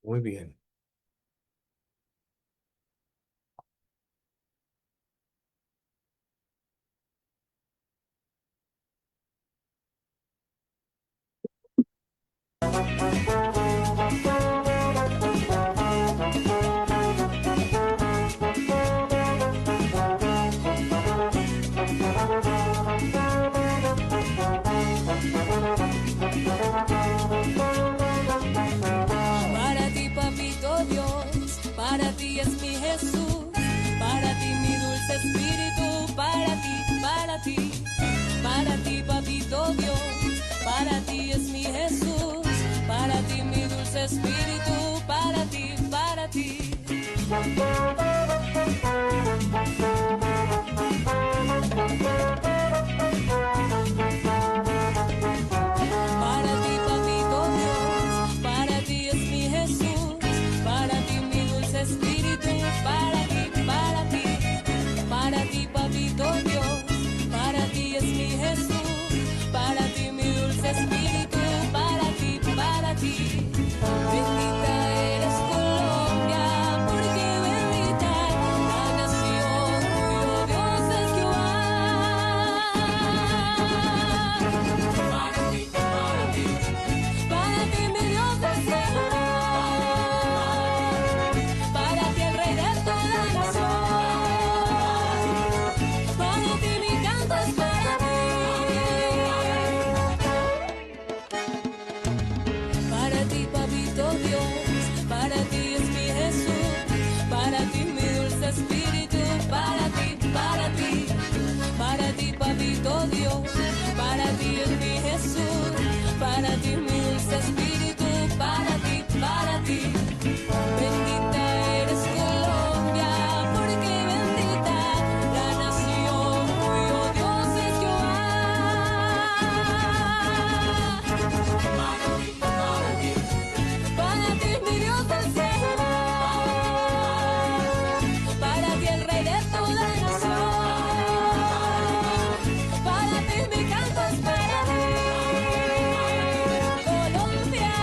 Muy bien. Para ti, papito Dios, para ti es mi Jesús, para ti mi dulce espíritu, para ti, papito Dios, para ti es mi Jesús, para ti mi dulce espíritu, para ti, para ti. Para ti, papito Dios, para ti es mi Jesús, para ti mi dulce espíritu, para ti, papito Dios, para ti es mi Jesús, para ti mi dulce espíritu, para ti, para ti. Bendita eres Colombia, porque bendita la nación cuyo Dios es Jehová. Para ti mi Dios del cielo, para ti el Rey de toda nación, para ti mi canto es para ti, para ti papito Dios, para ti es mi Jesús, para ti mi dulce espíritu, para ti papito Dios, para ti es mi Jesús, para ti mi dulce espíritu, para ti. Bendita eres Colombia, porque bendita la nación cuyo Dios es Jehová. Para ti mi Dios del cielo, para ti el Rey de toda nación, para ti mi canto es para ti, Colombia.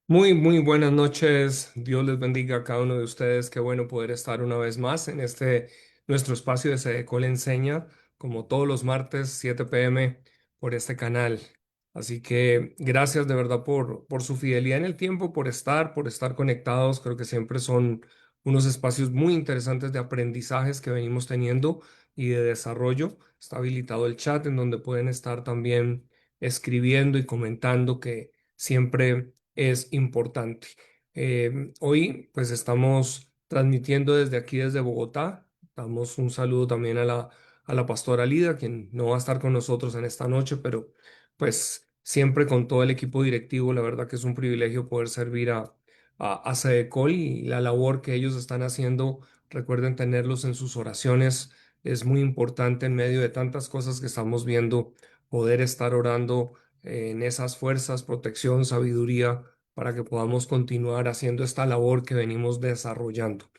Muy buenas noches. Dios les bendiga a cada uno de ustedes. Qué bueno poder estar una vez más en nuestro espacio de Sedecol Enseña, como todos los martes, 7 p.m. por este canal. Así que gracias de verdad por su fidelidad en el tiempo, por estar conectados. Creo que siempre son unos espacios muy interesantes de aprendizajes que venimos teniendo y de desarrollo. Está habilitado el chat en donde pueden estar también escribiendo y comentando que siempre es importante. Hoy pues estamos transmitiendo desde aquí, desde Bogotá. Damos un saludo también a la pastora Lida, quien no va a estar con nosotros en esta noche, pero pues siempre con todo el equipo directivo. La verdad que es un privilegio poder servir a Sedecol y la labor que ellos están haciendo. Recuerden tenerlos en sus oraciones. Es muy importante en medio de tantas cosas que estamos viendo, poder estar orando en esas fuerzas, protección, sabiduría, para que podamos continuar haciendo esta labor que venimos desarrollando.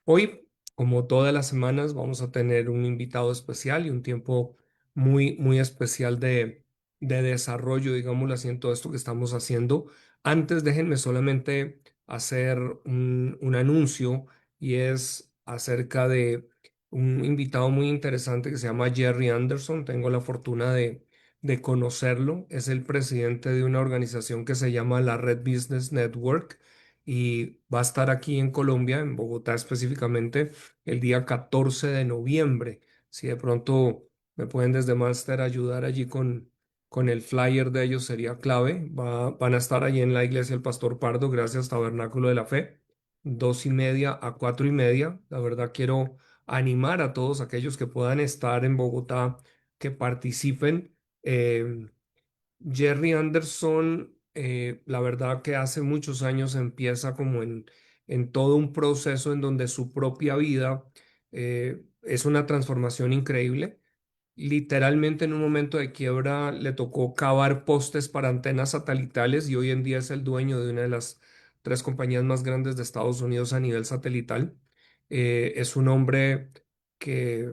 Hoy, como todas las semanas, vamos a tener un invitado especial y un tiempo muy especial de desarrollo, digámoslo así, en todo esto que estamos haciendo. Antes, déjenme solamente hacer un anuncio y es acerca de un invitado muy interesante que se llama Jerry Anderson. Tengo la fortuna de conocerlo. Es el presidente de una organización que se llama la Red Business Network y va a estar aquí en Colombia, en Bogotá específicamente, el día 14 de noviembre. Si de pronto me pueden desde Master ayudar allí con el flyer de ellos sería clave. Van a estar allí en la iglesia El Pastor Pardo, gracias Tabernáculo de la Fe, 2:30 a 4:30. La verdad quiero animar a todos aquellos que puedan estar en Bogotá, que participen. Jerry Anderson, la verdad que hace muchos años empieza como en todo un proceso en donde su propia vida es una transformación increíble. Literalmente en un momento de quiebra le tocó cavar postes para antenas satelitales y hoy en día es el dueño de una de las tres compañías más grandes de Estados Unidos a nivel satelital. Es un hombre que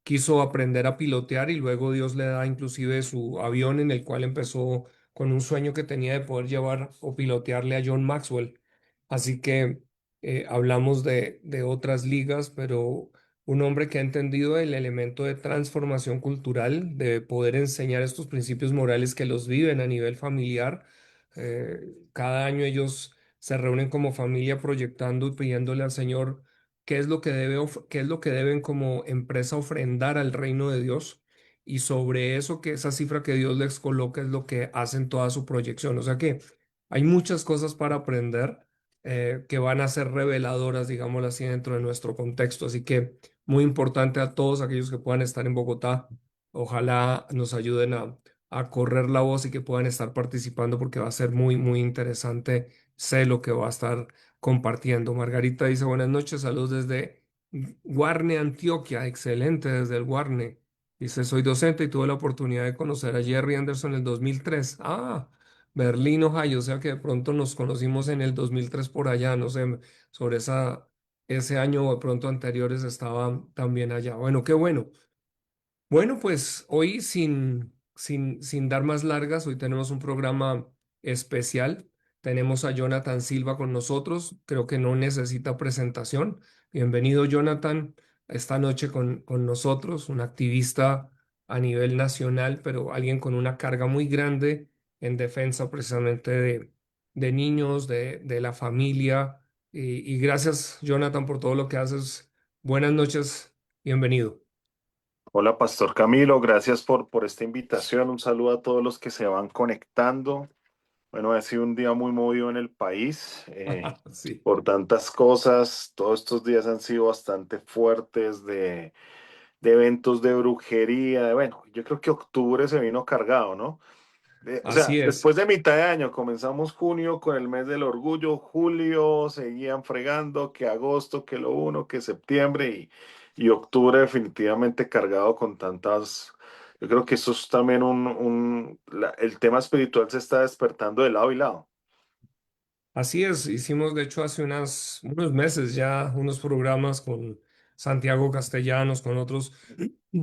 quiso aprender a pilotear y luego Dios le da inclusive su avión en el cual empezó con un sueño que tenía de poder llevar o pilotearle a John Maxwell. Así que hablamos de otras ligas, pero un hombre que ha entendido el elemento de transformación cultural, de poder enseñar estos principios morales que los viven a nivel familiar. Cada año ellos se reúnen como familia proyectando y pidiéndole al Señor qué es lo que qué es lo que deben como empresa ofrendar al reino de Dios. Y sobre eso, que esa cifra que Dios les coloca es lo que hacen toda su proyección. O sea que hay muchas cosas para aprender que van a ser reveladoras, digámoslo así, dentro de nuestro contexto. Así que muy importante a todos aquellos que puedan estar en Bogotá. Ojalá nos ayuden a correr la voz y que puedan estar participando porque va a ser muy, muy interesante. Sé lo que va a estar compartiendo. Margarita dice buenas noches, saludos desde Guarne, Antioquia. Excelente, desde el Guarne. Dice, soy docente y tuve la oportunidad de conocer a Jerry Anderson en el 2003. Ah, Berlín, Ohio, o sea que de pronto nos conocimos en el 2003 por allá, no sé, sobre ese año o de pronto anteriores estaba también allá. Bueno, qué bueno. Bueno, pues hoy sin dar más largas, hoy tenemos un programa especial. Tenemos a Jonathan Silva con nosotros. Creo que no necesita presentación. Bienvenido, Jonathan, esta noche con nosotros, un activista a nivel nacional, pero alguien con una carga muy grande en defensa precisamente de niños, de la familia. Y gracias, Jonathan, por todo lo que haces. Buenas noches, bienvenido. Hola, Pastor Camilo, gracias por esta invitación. Un saludo a todos los que se van conectando. Bueno, ha sido un día muy movido en el país Sí. por tantas cosas. Todos estos días han sido bastante fuertes de eventos de brujería. Bueno, yo creo que octubre se vino cargado, ¿no? O sea, Así es, después de mitad de año, comenzamos junio con el mes del orgullo, julio seguían fregando, que agosto, que lo uno, que septiembre y octubre definitivamente cargado con tantas. Yo creo que eso es también el tema espiritual se está despertando de lado y lado. así es. Hicimos, de hecho, hace unos meses ya unos programas con Santiago Castellanos, con otros,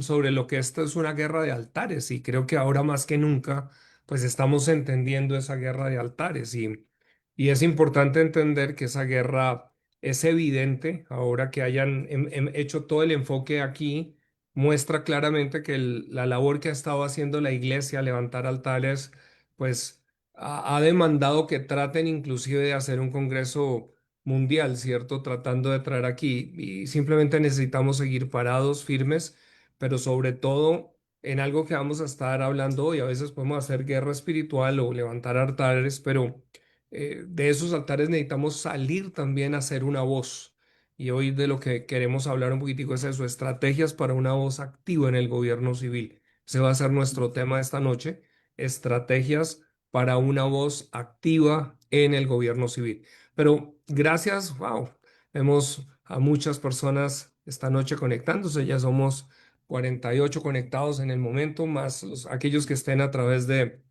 sobre lo que esto es una guerra de altares. Y creo que ahora más que nunca, pues estamos entendiendo esa guerra de altares. Y es importante entender que esa guerra es evidente ahora que hayan hecho todo el enfoque aquí. Muestra claramente que la labor que ha estado haciendo la iglesia, levantar altares, pues ha demandado que traten inclusive de hacer un congreso mundial, ¿cierto? Tratando de traer aquí y simplemente necesitamos seguir parados, firmes, pero sobre todo en algo que vamos a estar hablando hoy. A veces podemos hacer guerra espiritual o levantar altares, pero de esos altares necesitamos salir también a hacer una voz. Y hoy de lo que queremos hablar un poquitico es eso, estrategias para una voz activa en el gobierno civil. Ese va a ser nuestro tema de esta noche, estrategias para una voz activa en el gobierno civil. Pero gracias, wow, vemos a muchas personas esta noche conectándose, ya somos 48 conectados en el momento, más aquellos que estén a través de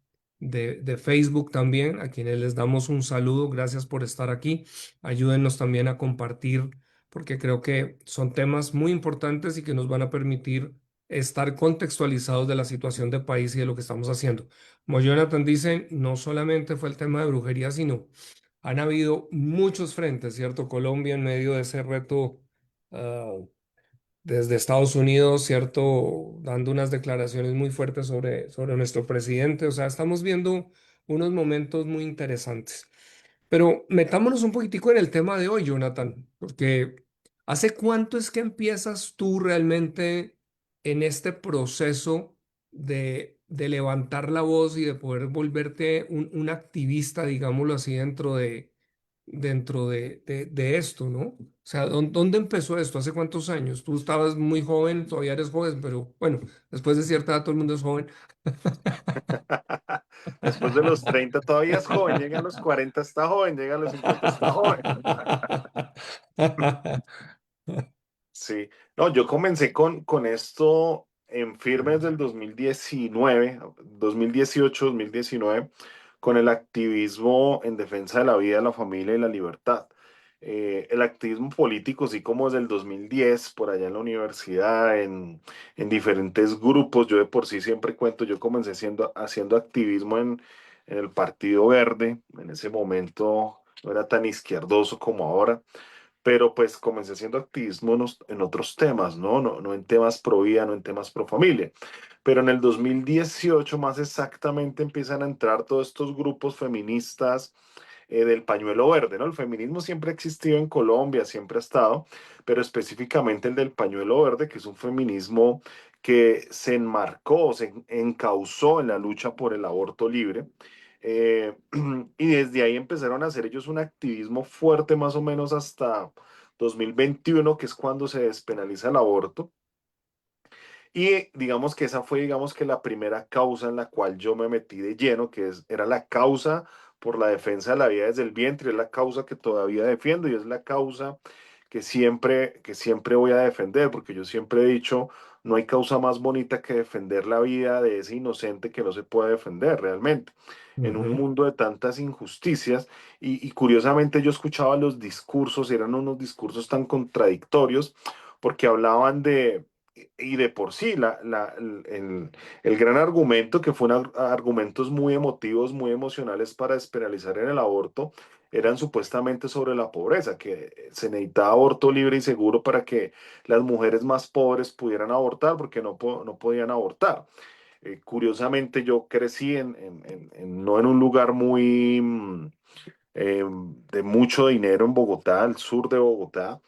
Facebook también, a quienes les damos un saludo, gracias por estar aquí. Ayúdennos también a compartir, porque creo que son temas muy importantes y que nos van a permitir estar contextualizados de la situación del país y de lo que estamos haciendo. Como Jonathan dice, no solamente fue el tema de brujería, sino han habido muchos frentes, ¿cierto? Colombia en medio de ese reto, ah, desde Estados Unidos, ¿cierto? Dando unas declaraciones muy fuertes sobre nuestro presidente. O sea, estamos viendo unos momentos muy interesantes. Pero metámonos un poquitico en el tema de hoy, Jonathan, porque ¿hace cuánto es que empiezas tú realmente en este proceso de levantar la voz y de poder volverte un activista, digámoslo así, dentro de esto, ¿no? O sea, ¿dónde empezó esto? ¿Hace cuántos años? Tú estabas muy joven, todavía eres joven, pero bueno, después de cierta edad todo el mundo es joven. Después de los 30 todavía es joven, llega a los 40 está joven, llega a los 50 está joven. Sí, no, yo comencé con esto en firmes del 2019, 2018, 2019, con el activismo en defensa de la vida, la familia y la libertad. el activismo político, sí como desde el 2010, por allá en la universidad, en diferentes grupos. Yo de por sí siempre cuento, yo comencé haciendo activismo en el Partido Verde. En ese momento no era tan izquierdoso como ahora, pero pues comencé haciendo activismo en otros temas, ¿no? No en temas pro vida, no en temas pro familia. Pero en el 2018 más exactamente empiezan a entrar todos estos grupos feministas del pañuelo verde, ¿no? El feminismo siempre ha existido en Colombia, siempre ha estado, pero específicamente el del pañuelo verde, que es un feminismo que se enmarcó, se encauzó en la lucha por el aborto libre. Y desde ahí empezaron a hacer ellos un activismo fuerte más o menos hasta 2021, que es cuando se despenaliza el aborto. Y digamos que esa fue, digamos que la primera causa en la cual yo me metí de lleno, era la causa por la defensa de la vida desde el vientre, es la causa que todavía defiendo y es la causa que siempre voy a defender, porque yo siempre he dicho, no hay causa más bonita que defender la vida de ese inocente que no se puede defender realmente. En un Ujú, mundo de tantas injusticias, y curiosamente yo escuchaba los discursos, eran unos discursos tan contradictorios, porque hablaban y de por sí, el gran argumento, que fueron argumentos muy emotivos, muy emocionales para despenalizar en el aborto, eran supuestamente sobre la pobreza, que se necesitaba aborto libre y seguro para que las mujeres más pobres pudieran abortar, porque no podían abortar. Curiosamente, yo crecí no en un lugar muy de mucho dinero en Bogotá, al sur de Bogotá,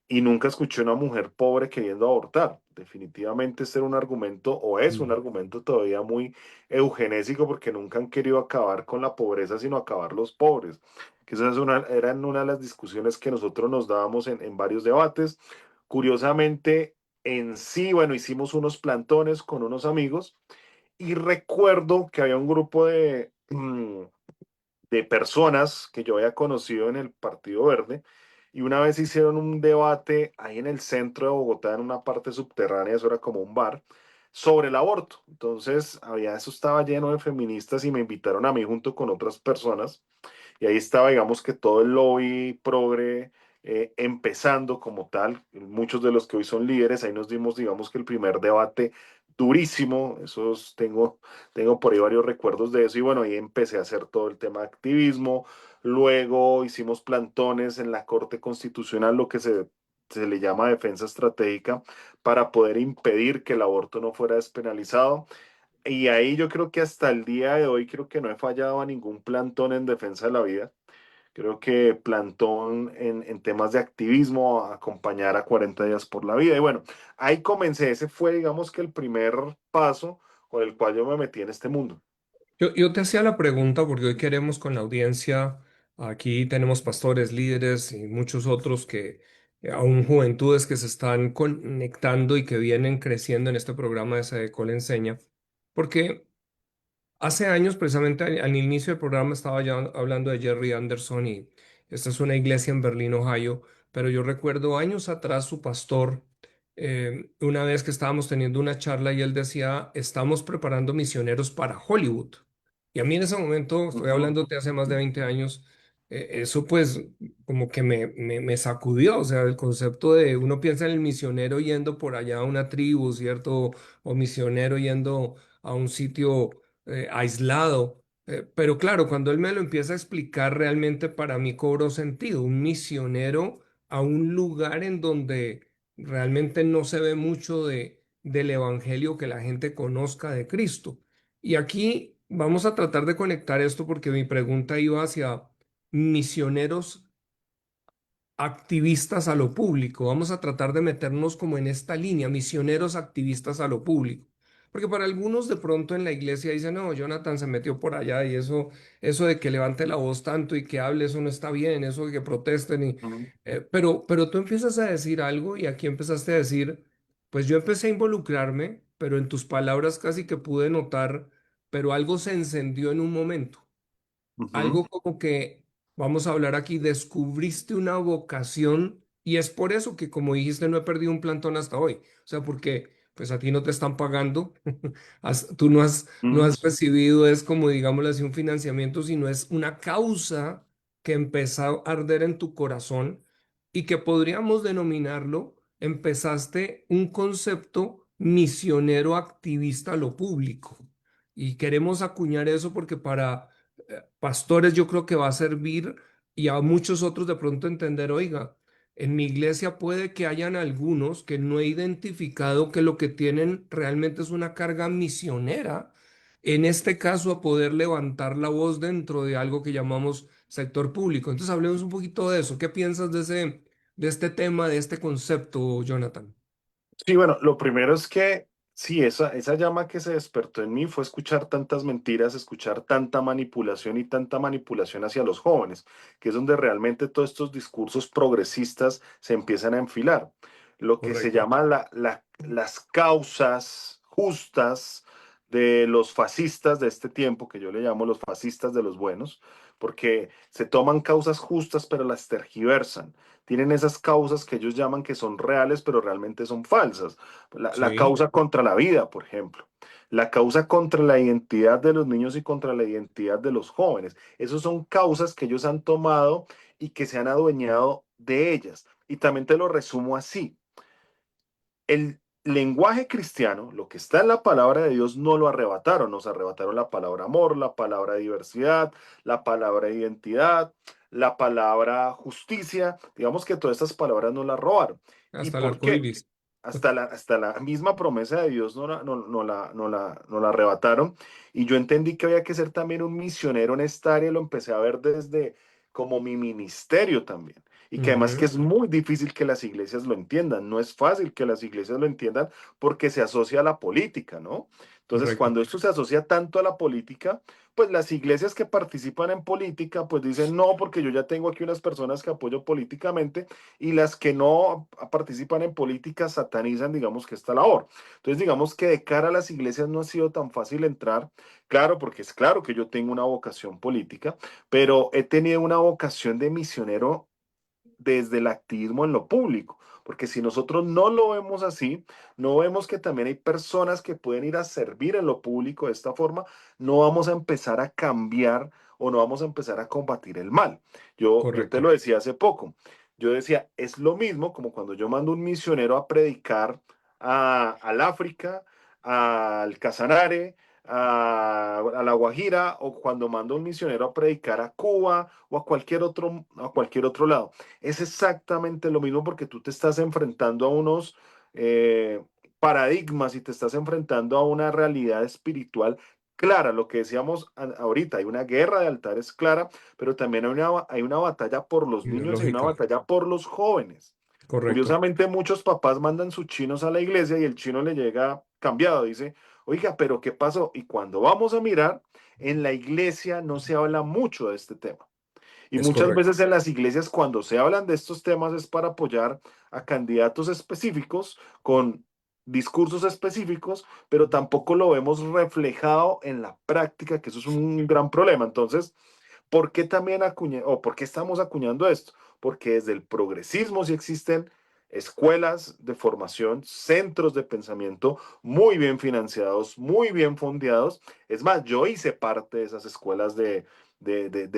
y nunca escuché a una mujer pobre queriendo abortar. Definitivamente este era un argumento, o es un ujú. argumento todavía muy eugenésico, porque nunca han querido acabar con la pobreza, sino acabar los pobres. Que esa eran una de las discusiones que nosotros nos dábamos en varios debates. Curiosamente, en sí, bueno, hicimos unos plantones con unos amigos y recuerdo que había un grupo de personas que yo había conocido en el Partido Verde y una vez hicieron un debate ahí en el centro de Bogotá, en una parte subterránea, eso era como un bar, sobre el aborto. Entonces, eso estaba lleno de feministas y me invitaron a mí junto con otras personas y ahí estaba, digamos que todo el lobby progre empezando como tal, muchos de los que hoy son líderes, ahí nos dimos, digamos que el primer debate durísimo, tengo por ahí varios recuerdos de eso y bueno, ahí empecé a hacer todo el tema de activismo, luego hicimos plantones en la Corte Constitucional, lo que se le llama defensa estratégica, para poder impedir que el aborto no fuera despenalizado. Y ahí yo creo que hasta el día de hoy creo que no he fallado a ningún plantón en defensa de la vida. Creo que plantón en temas de activismo, acompañar a 40 días por la vida. Y bueno, ahí comencé. Ese fue, digamos que el primer paso con el cual yo me metí en este mundo. Yo te hacía la pregunta porque hoy queremos con la audiencia, aquí tenemos pastores, líderes y muchos otros que, aún juventudes que se están conectando y que vienen creciendo en este programa de Sedecol Enseña, porque hace años, precisamente al inicio del programa, estaba ya hablando de Jerry Anderson y esta es una iglesia en Berlín, Ohio, pero yo recuerdo años atrás su pastor, una vez que estábamos teniendo una charla y él decía, estamos preparando misioneros para Hollywood. Y a mí en ese momento, estoy Ujú, hablando de hace más de 20 años, eso pues como que me sacudió, o sea, el concepto de uno piensa en el misionero yendo por allá a una tribu, ¿cierto? O misionero yendo a un sitio aislado. Pero claro, cuando él me lo empieza a explicar, realmente para mí cobró sentido. Un misionero a un lugar en donde realmente no se ve mucho del evangelio que la gente conozca de Cristo. Y aquí vamos a tratar de conectar esto porque mi pregunta iba hacia misioneros activistas a lo público. Vamos a tratar de meternos como en esta línea, misioneros activistas a lo público. Porque para algunos de pronto en la iglesia dicen, no, Jonathan se metió por allá y eso de que levante la voz tanto y que hable, eso no está bien, eso de que protesten. ujú, Pero tú empiezas a decir algo y aquí empezaste a decir, pues yo empecé a involucrarme, pero en tus palabras casi que pude notar, pero algo se encendió en un momento. ujú, Algo como que, vamos a hablar aquí, descubriste una vocación y es por eso que, como dijiste, no he perdido un plantón hasta hoy. O sea, porque pues a ti no te están pagando, tú no has ujú, recibido, es como, digámoslo así, un financiamiento, sino es una causa que empezó a arder en tu corazón y que podríamos denominarlo, empezaste un concepto misionero activista a lo público. Y queremos acuñar eso porque para pastores yo creo que va a servir y a muchos otros de pronto entender, oiga, en mi iglesia puede que hayan algunos que no he identificado que lo que tienen realmente es una carga misionera, en este caso a poder levantar la voz dentro de algo que llamamos sector público. Entonces hablemos un poquito de eso. ¿Qué piensas de este tema, de este concepto, Jonathan? Sí, bueno, lo primero es que sí, esa llama que se despertó en mí fue escuchar tantas mentiras, escuchar tanta manipulación y tanta manipulación hacia los jóvenes, que es donde realmente todos estos discursos progresistas se empiezan a enfilar. Lo que se Correcto. llama las causas justas de los fascistas de este tiempo, que yo le llamo los fascistas de los buenos, porque se toman causas justas pero las tergiversan, tienen esas causas que ellos llaman que son reales, pero realmente son falsas. La Sí, causa contra la vida, por ejemplo. La causa contra la identidad de los niños y contra la identidad de los jóvenes. Esas son causas que ellos han tomado y que se han adueñado de ellas. Y también te lo resumo así. El lenguaje cristiano, lo que está en la palabra de Dios, no lo arrebataron. Nos arrebataron la palabra amor, la palabra diversidad, la palabra identidad, la palabra justicia. Digamos que todas estas palabras no las robaron. ¿Y hasta el por arco qué? iris. Hasta la misma promesa de Dios no la arrebataron. Y yo entendí que había que ser también un misionero en esta área y lo empecé a ver desde como mi ministerio también. Y que además que Ujú. es muy difícil que las iglesias lo entiendan, no es fácil que las iglesias lo entiendan porque se asocia a la política, ¿no? Entonces, Correcto. cuando esto se asocia tanto a la política, pues las iglesias que participan en política, pues dicen no, porque yo ya tengo aquí unas personas que apoyo políticamente y las que no participan en política satanizan, digamos, que esta labor. Entonces, digamos que de cara a las iglesias no ha sido tan fácil entrar, claro, porque es claro que yo tengo una vocación política, pero he tenido una vocación de misionero desde el activismo en lo público. Porque si nosotros no lo vemos así, no vemos que también hay personas que pueden ir a servir en lo público de esta forma, no vamos a empezar a cambiar o no vamos a empezar a combatir el mal. Yo te Correcto. lo decía hace poco. Yo decía, es lo mismo como cuando yo mando un misionero a predicar al África, al Casanare, a La Guajira, o cuando mando un misionero a predicar a Cuba o a cualquier otro lado. Es exactamente lo mismo porque tú te estás enfrentando a unos eh, paradigmas y te estás enfrentando a una realidad espiritual clara. Lo que decíamos ahorita, hay una guerra de altares clara, pero también hay una batalla por los niños y una Ideológica. batalla por los jóvenes. Correcto. Curiosamente, muchos papás mandan sus chinos a la iglesia y el chino le llega cambiado. Dice, oiga, pero ¿qué pasó? Y cuando vamos a mirar, en la iglesia no se habla mucho de este tema. Y Es muchas correcto. veces en las iglesias cuando se hablan de estos temas es para apoyar a candidatos específicos con discursos específicos, pero tampoco lo vemos reflejado en la práctica, que eso es un gran problema. Entonces, ¿por qué también o por qué estamos acuñando esto? Porque desde el progresismo sí existen escuelas de formación, centros de pensamiento muy bien financiados, muy bien fondeados. Es más, yo hice parte de esas escuelas de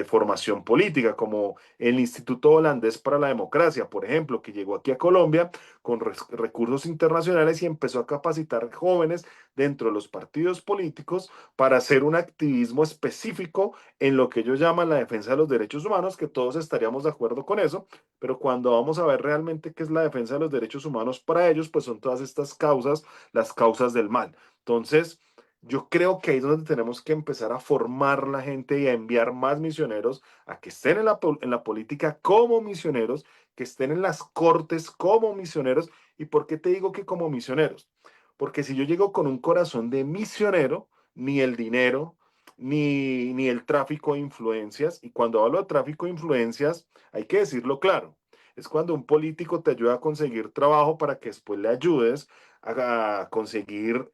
formación política, como el Instituto Holandés para la Democracia, por ejemplo, que llegó aquí a Colombia con recursos internacionales y empezó a capacitar jóvenes dentro de los partidos políticos para hacer un activismo específico en lo que ellos llaman la defensa de los derechos humanos, que todos estaríamos de acuerdo con eso, pero cuando vamos a ver realmente qué es la defensa de los derechos humanos para ellos, pues son todas estas causas, las causas del mal. Entonces, yo creo que ahí es donde tenemos que empezar a formar la gente y a enviar más misioneros a que estén en la política como misioneros, que estén en las cortes como misioneros. ¿Y por qué te digo que como misioneros? Porque si yo llego con un corazón de misionero, ni el dinero, ni el tráfico de influencias. Y cuando hablo de tráfico de influencias, hay que decirlo claro. Es cuando un político te ayuda a conseguir trabajo para que después le ayudes a conseguir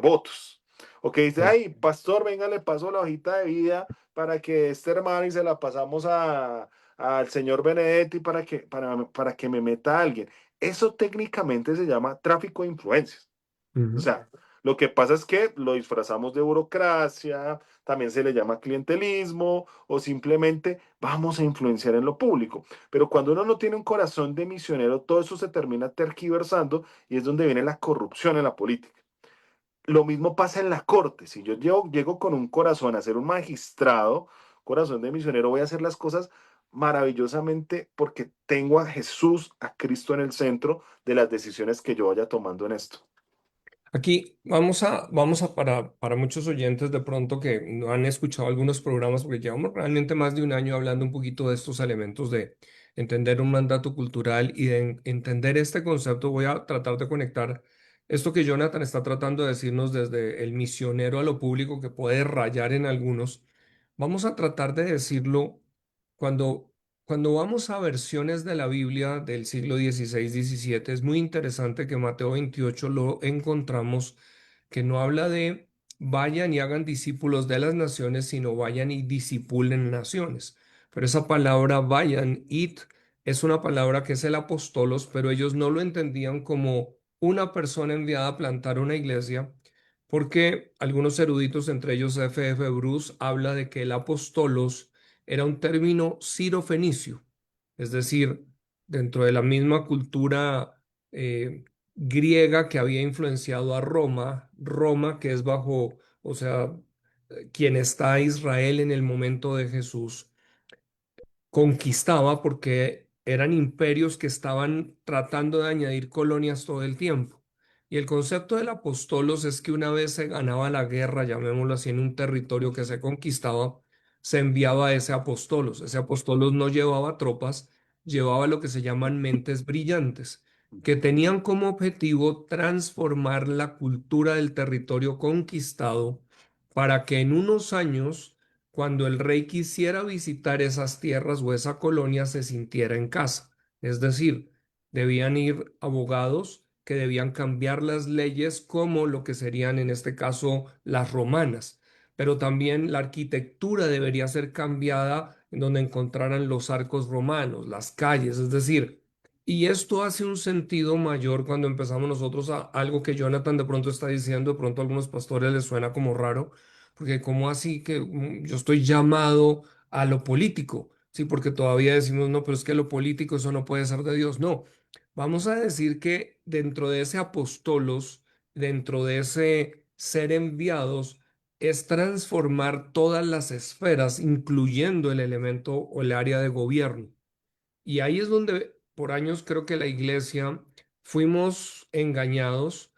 votos. O que dice, Correcto. ay, pastor, venga, le paso la hojita de vida para que este hermano y se la pasamos al señor Benedetti para que me meta a alguien. Eso técnicamente se llama tráfico de influencias. O Ujú. sea, Lo que pasa es que lo disfrazamos de burocracia, también se le llama clientelismo o simplemente vamos a influenciar en lo público. Pero cuando uno no tiene un corazón de misionero, todo eso se termina tergiversando y es donde viene la corrupción en la política. Lo mismo pasa en la corte. Si yo llego con un corazón a ser un magistrado, corazón de misionero, voy a hacer las cosas maravillosamente porque tengo a Jesús, a Cristo en el centro de las decisiones que yo vaya tomando en esto. Aquí para muchos oyentes de pronto que no han escuchado algunos programas, porque llevamos realmente más de un año hablando un poquito de estos elementos de entender un mandato cultural y de entender este concepto, voy a tratar de conectar esto que Jonathan está tratando de decirnos desde el misionero a lo público que puede rayar en algunos. Vamos a tratar de decirlo cuando, cuando vamos a versiones de la Biblia del siglo XVI, XVII, es muy interesante que Mateo 28 lo encontramos que no habla de vayan y hagan discípulos de las naciones, sino vayan y discipulen naciones. Pero esa palabra vayan, it, es una palabra que es el apostolos, pero ellos no lo entendían como una persona enviada a plantar una iglesia, porque algunos eruditos, entre ellos F. Bruce, habla de que el apostolos era un término ciro-fenicio, es decir, dentro de la misma cultura griega que había influenciado a Roma, Roma que es bajo, o sea, quien está Israel en el momento de Jesús conquistaba porque eran imperios que estaban tratando de añadir colonias todo el tiempo. Y el concepto del apostolos es que una vez se ganaba la guerra, llamémoslo así, en un territorio que se conquistaba, se enviaba a ese apostolos. Ese apostolos no llevaba tropas, llevaba lo que se llaman mentes brillantes, que tenían como objetivo transformar la cultura del territorio conquistado para que en unos años cuando el rey quisiera visitar esas tierras o esa colonia se sintiera en casa. Es decir, debían ir abogados que debían cambiar las leyes como lo que serían en este caso las romanas, pero también la arquitectura debería ser cambiada en donde encontraran los arcos romanos, las calles, es decir, y esto hace un sentido mayor cuando empezamos nosotros a algo que Jonathan de pronto está diciendo, de pronto a algunos pastores les suena como raro, porque ¿cómo así que yo estoy llamado a lo político? Sí, porque todavía decimos, no, pero es que lo político eso no puede ser de Dios. No, vamos a decir que dentro de ese apostolos, dentro de ese ser enviados, es transformar todas las esferas, incluyendo el elemento o el área de gobierno. Y ahí es donde por años creo que la iglesia fuimos engañados,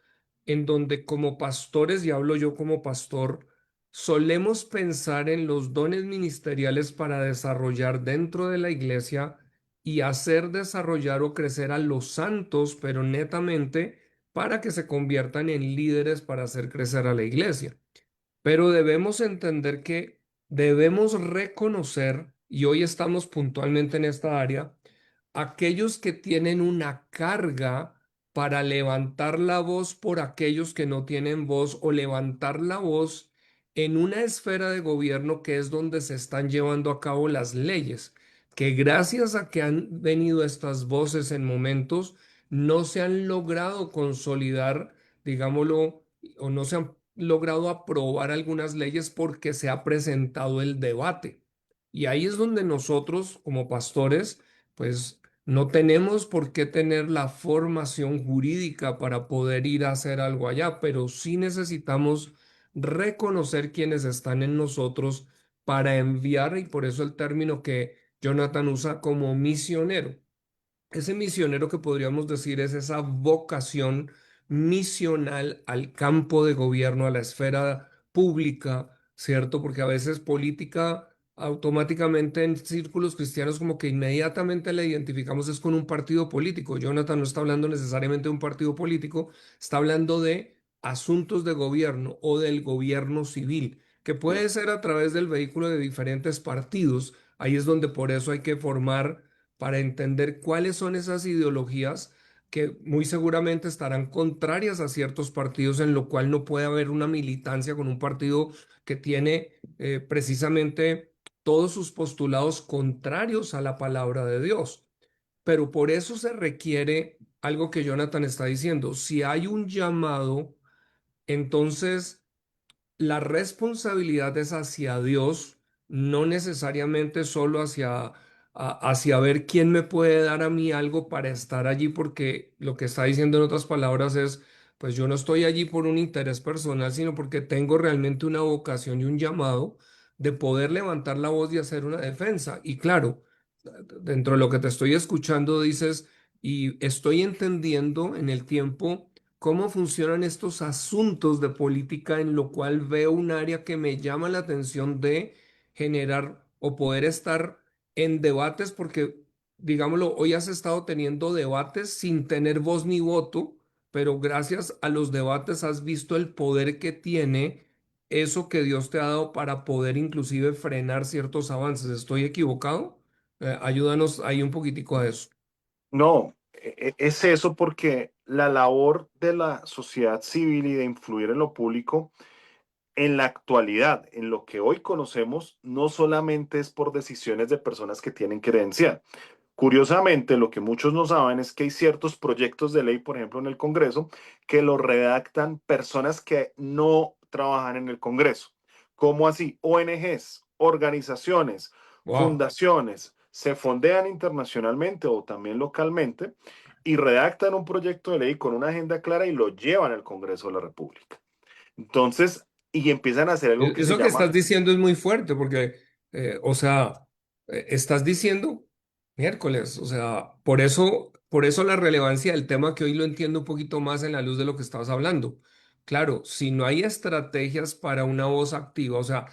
en donde como pastores, y hablo yo como pastor, solemos pensar en los dones ministeriales para desarrollar dentro de la iglesia y hacer desarrollar o crecer a los santos, pero netamente para que se conviertan en líderes para hacer crecer a la iglesia. Pero debemos entender que debemos reconocer, y hoy estamos puntualmente en esta área, aquellos que tienen una carga para levantar la voz por aquellos que no tienen voz o levantar la voz en una esfera de gobierno que es donde se están llevando a cabo las leyes, que gracias a que han venido estas voces en momentos, no se han logrado consolidar, digámoslo, o no se han logrado aprobar algunas leyes porque se ha presentado el debate. Y ahí es donde nosotros, como pastores, pues no tenemos por qué tener la formación jurídica para poder ir a hacer algo allá, pero sí necesitamos reconocer quienes están en nosotros para enviar, y por eso el término que Jonathan usa como misionero. Ese misionero que podríamos decir es esa vocación misional al campo de gobierno, a la esfera pública, ¿cierto? Porque a veces política automáticamente en círculos cristianos como que inmediatamente la identificamos es con un partido político. Jonathan no está hablando necesariamente de un partido político, está hablando de asuntos de gobierno o del gobierno civil, que puede ser a través del vehículo de diferentes partidos. Ahí es donde por eso hay que formar para entender cuáles son esas ideologías que muy seguramente estarán contrarias a ciertos partidos, en lo cual no puede haber una militancia con un partido que tiene precisamente todos sus postulados contrarios a la palabra de Dios. Pero por eso se requiere algo que Jonathan está diciendo. Si hay un llamado Entonces, la responsabilidad es hacia Dios, no necesariamente solo hacia ver quién me puede dar a mí algo para estar allí, porque lo que está diciendo en otras palabras es, pues yo no estoy allí por un interés personal, sino porque tengo realmente una vocación y un llamado de poder levantar la voz y hacer una defensa. Y claro, dentro de lo que te estoy escuchando dices, y estoy entendiendo en el tiempo cómo funcionan estos asuntos de política, en lo cual veo un área que me llama la atención de generar o poder estar en debates, porque, digámoslo, hoy has estado teniendo debates sin tener voz ni voto, pero gracias a los debates has visto el poder que tiene eso que Dios te ha dado para poder inclusive frenar ciertos avances. ¿Estoy equivocado? Ayúdanos ahí un poquitico a eso. No, es eso porque la labor de la sociedad civil y de influir en lo público en la actualidad, en lo que hoy conocemos, no solamente es por decisiones de personas que tienen credencial. Curiosamente, lo que muchos no saben es que hay ciertos proyectos de ley, por ejemplo, en el Congreso, que lo redactan personas que no trabajan en el Congreso. ¿Cómo así? ONGs, organizaciones, Wow. fundaciones, se fondean internacionalmente o también localmente y redactan un proyecto de ley con una agenda clara y lo llevan al Congreso de la República. Entonces, y empiezan a hacer algo que se Eso que llama. estás diciendo es muy fuerte porque, o sea, estás diciendo miércoles, o sea, por eso la relevancia del tema que hoy lo entiendo un poquito más en la luz de lo que estabas hablando. Claro, si no hay estrategias para una voz activa, o sea,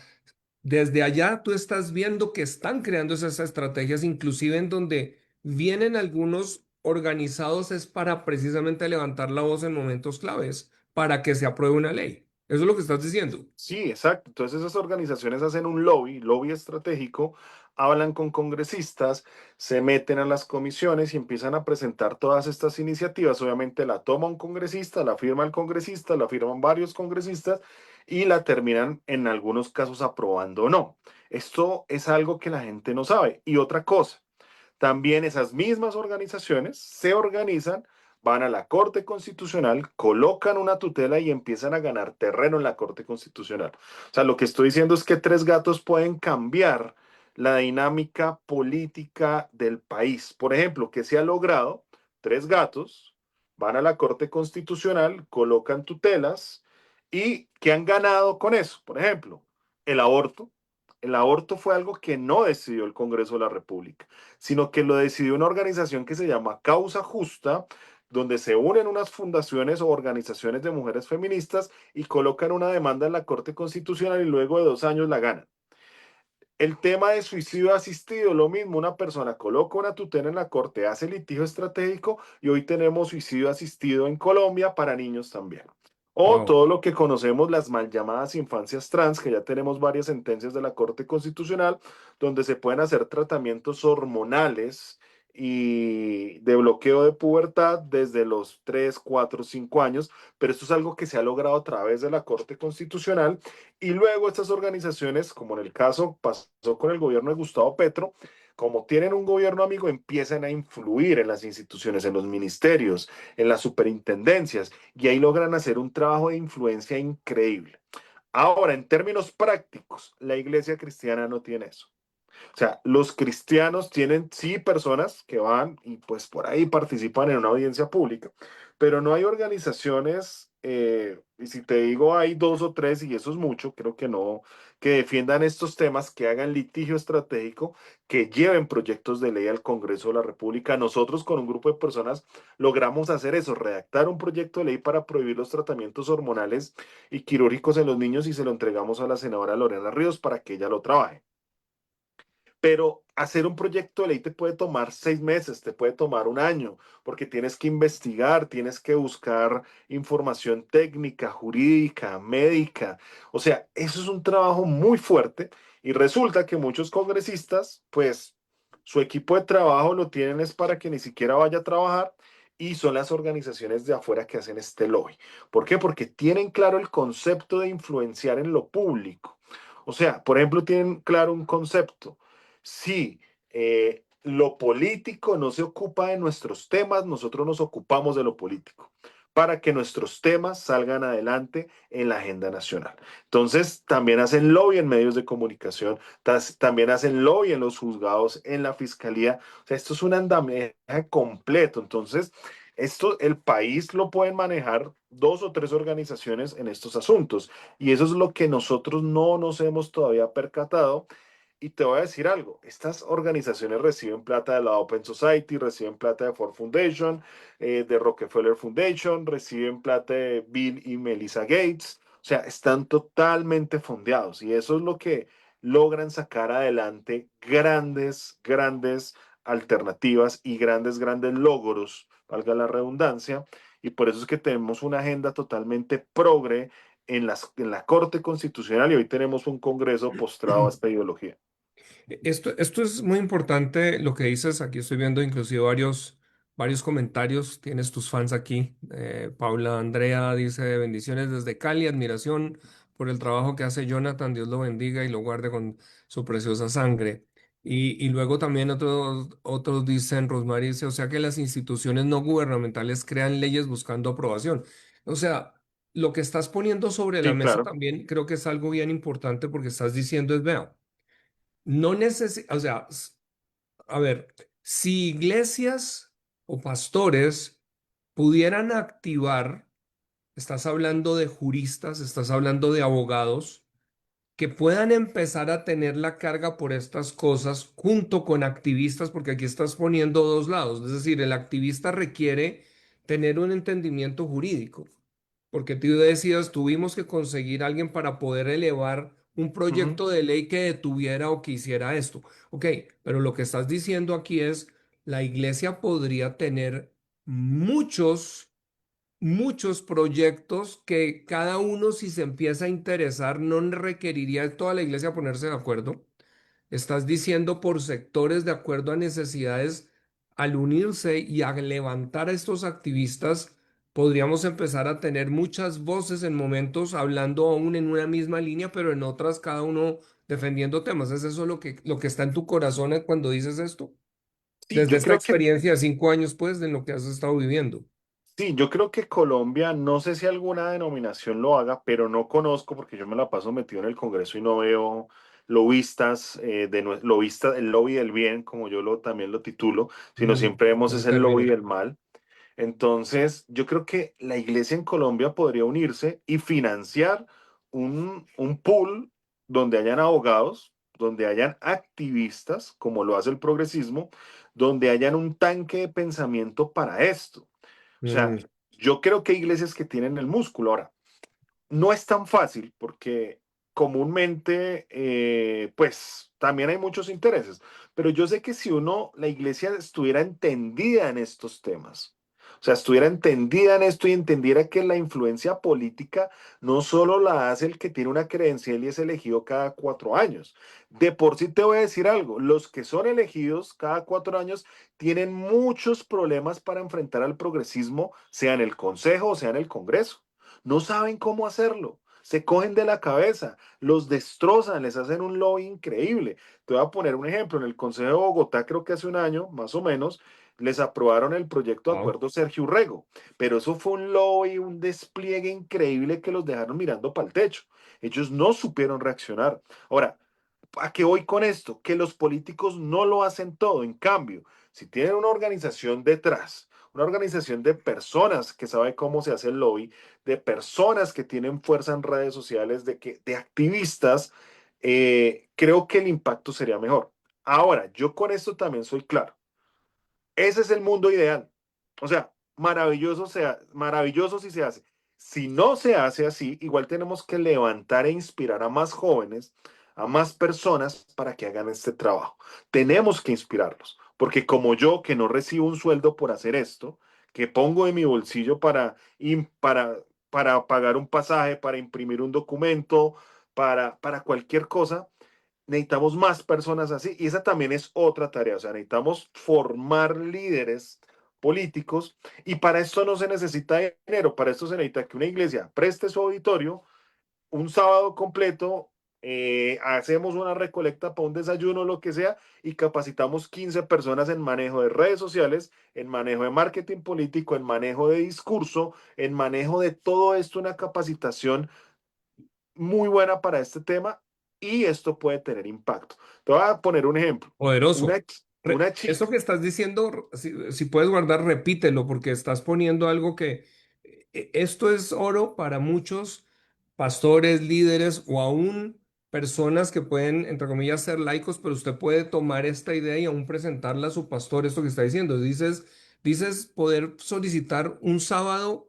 desde allá tú estás viendo que están creando esas estrategias, inclusive en donde vienen algunos organizados es para precisamente levantar la voz en momentos claves, para que se apruebe una ley. Eso es lo que estás diciendo. Sí, exacto. Entonces esas organizaciones hacen un lobby, lobby estratégico, hablan con congresistas, se meten a las comisiones y empiezan a presentar todas estas iniciativas. Obviamente la toma un congresista, la firma el congresista, la firman varios congresistas y la terminan en algunos casos aprobando o no. Esto es algo que la gente no sabe. Y otra cosa. También esas mismas organizaciones se organizan, van a la Corte Constitucional, colocan una tutela y empiezan a ganar terreno en la Corte Constitucional. O sea, lo que estoy diciendo es que tres gatos pueden cambiar la dinámica política del país. Por ejemplo, ¿qué se ha logrado? Tres gatos van a la Corte Constitucional, colocan tutelas y ¿qué han ganado con eso? Por ejemplo, el aborto. El aborto fue algo que no decidió el Congreso de la República, sino que lo decidió una organización que se llama Causa Justa, donde se unen unas fundaciones o organizaciones de mujeres feministas y colocan una demanda en la Corte Constitucional y luego de 2 años la ganan. El tema de suicidio asistido, lo mismo, una persona coloca una tutela en la corte, hace litigio estratégico y hoy tenemos suicidio asistido en Colombia para niños también. O Wow. todo lo que conocemos, las mal llamadas infancias trans, que ya tenemos varias sentencias de la Corte Constitucional, donde se pueden hacer tratamientos hormonales y de bloqueo de pubertad desde los 3, 4, 5 años, pero esto es algo que se ha logrado a través de la Corte Constitucional y luego estas organizaciones, como en el caso pasó con el gobierno de Gustavo Petro, como tienen un gobierno amigo, empiezan a influir en las instituciones, en los ministerios, en las superintendencias, y ahí logran hacer un trabajo de influencia increíble. Ahora, en términos prácticos, la iglesia cristiana no tiene eso. O sea, los cristianos tienen sí personas que van y pues por ahí participan en una audiencia pública, pero no hay organizaciones, y si te digo hay dos o tres, y eso es mucho, creo que no, que defiendan estos temas, que hagan litigio estratégico, que lleven proyectos de ley al Congreso de la República. Nosotros con un grupo de personas logramos hacer eso, redactar un proyecto de ley para prohibir los tratamientos hormonales y quirúrgicos en los niños y se lo entregamos a la senadora Lorena Ríos para que ella lo trabaje. Pero hacer un proyecto de ley te puede tomar 6 meses, te puede tomar un año, porque tienes que investigar, tienes que buscar información técnica, jurídica, médica. O sea, eso es un trabajo muy fuerte y resulta que muchos congresistas, pues su equipo de trabajo lo tienen es para que ni siquiera vaya a trabajar y son las organizaciones de afuera que hacen este lobby. ¿Por qué? Porque tienen claro el concepto de influenciar en lo público. O sea, por ejemplo, tienen claro un concepto. Sí, lo político no se ocupa de nuestros temas, nosotros nos ocupamos de lo político. para que nuestros temas salgan adelante en la agenda nacional. Entonces, también hacen lobby en medios de comunicación, también hacen lobby en los juzgados, en la fiscalía. O sea, esto es un andamiaje completo. Entonces, esto el país lo pueden manejar dos o tres organizaciones en estos asuntos. Y eso es lo que nosotros no nos hemos todavía percatado. Y te voy a decir algo, estas organizaciones reciben plata de la Open Society, reciben plata de Ford Foundation, de Rockefeller Foundation, reciben plata de Bill y Melissa Gates, o sea, están totalmente fondeados y eso es lo que logran sacar adelante grandes alternativas y grandes logros, valga la redundancia, y por eso es que tenemos una agenda totalmente progre en la Corte Constitucional y hoy tenemos un Congreso postrado a esta ideología. Esto es muy importante lo que dices. Aquí estoy viendo inclusive varios comentarios. Tienes tus fans aquí. Paula Andrea dice bendiciones desde Cali, admiración por el trabajo que hace Jonathan. Dios lo bendiga y lo guarde con su preciosa sangre. Y luego también otros dicen, Rosmary dice, o sea que las instituciones no gubernamentales crean leyes buscando aprobación. O sea, lo que estás poniendo sobre la Sí, mesa claro. también creo que es algo bien importante porque estás diciendo es, vea. No necesita, o sea, a ver, si iglesias o pastores pudieran activar, estás hablando de juristas, estás hablando de abogados, que puedan empezar a tener la carga por estas cosas junto con activistas, porque aquí estás poniendo dos lados, es decir, el activista requiere tener un entendimiento jurídico. Porque tú decías, tuvimos que conseguir a alguien para poder elevar un Ujú. proyecto de ley que detuviera o que hiciera esto. Ok, pero lo que estás diciendo aquí es, la iglesia podría tener muchos proyectos que cada uno, si se empieza a interesar, no requeriría de toda la iglesia ponerse de acuerdo. Estás diciendo por sectores de acuerdo a necesidades, al unirse y a levantar a estos activistas, podríamos empezar a tener muchas voces en momentos hablando aún en una misma línea, pero en otras cada uno defendiendo temas. ¿Es eso lo que está en tu corazón cuando dices esto? Sí, Desde yo esta creo que experiencia de 5 años, pues, de lo que has estado viviendo. sí, yo creo que Colombia, no sé si alguna denominación lo haga, pero no conozco porque yo me la paso metido en el Congreso y no veo lobistas, lobista, el lobby del bien, como yo también lo titulo, sino siempre vemos es Buen el lobby término. del mal. Entonces, yo creo que la iglesia en Colombia podría unirse y financiar un pool donde hayan abogados, donde hayan activistas, como lo hace el progresismo, donde hayan un tanque de pensamiento para esto. O sea, Mm, yo creo que hay iglesias que tienen el músculo. Ahora, no es tan fácil porque comúnmente, pues también hay muchos intereses, pero yo sé que si la iglesia estuviera entendida en estos temas, o sea, estuviera entendida en esto y entendiera que la influencia política no solo la hace el que tiene una credencial y es elegido cada 4 años. De por sí te voy a decir algo, los que son elegidos cada 4 años tienen muchos problemas para enfrentar al progresismo, sea en el Consejo o sea en el Congreso. No saben cómo hacerlo. Se cogen de la cabeza, los destrozan, les hacen un lobby increíble. Te voy a poner un ejemplo. En el Consejo de Bogotá, creo que hace un año, más o menos, les aprobaron el proyecto de wow. acuerdo Sergio Urrego. Pero eso fue un lobby, un despliegue increíble que los dejaron mirando para el techo. Ellos no supieron reaccionar. Ahora, ¿a qué voy con esto? Que los políticos no lo hacen todo. En cambio, si tienen una organización detrás, una organización de personas que sabe cómo se hace el lobby, de personas que tienen fuerza en redes sociales, de activistas, creo que el impacto sería mejor. Ahora, yo con esto también soy claro. Ese es el mundo ideal. O sea, maravilloso si se hace. Si no se hace así, igual tenemos que levantar e inspirar a más jóvenes, a más personas para que hagan este trabajo. Tenemos que inspirarlos, porque como yo, que no recibo un sueldo por hacer esto, que pongo en mi bolsillo para pagar un pasaje, para imprimir un documento, para cualquier cosa, necesitamos más personas así. Y esa también es otra tarea. O sea, necesitamos formar líderes políticos y para esto no se necesita dinero. Para esto se necesita que una iglesia preste su auditorio un sábado completo hacemos una recolecta para un desayuno, lo que sea, y capacitamos 15 personas en manejo de redes sociales, en manejo de marketing político, en manejo de discurso, en manejo de todo esto, una capacitación muy buena para este tema y esto puede tener impacto. Te voy a poner un ejemplo. Una, Poderoso. una Eso chica, que estás diciendo, si puedes guardar, repítelo, porque estás poniendo algo que esto es oro para muchos pastores, líderes o aún personas que pueden, entre comillas, ser laicos, pero usted puede tomar esta idea y aún presentarla a su pastor, esto que está diciendo. Dices poder solicitar un sábado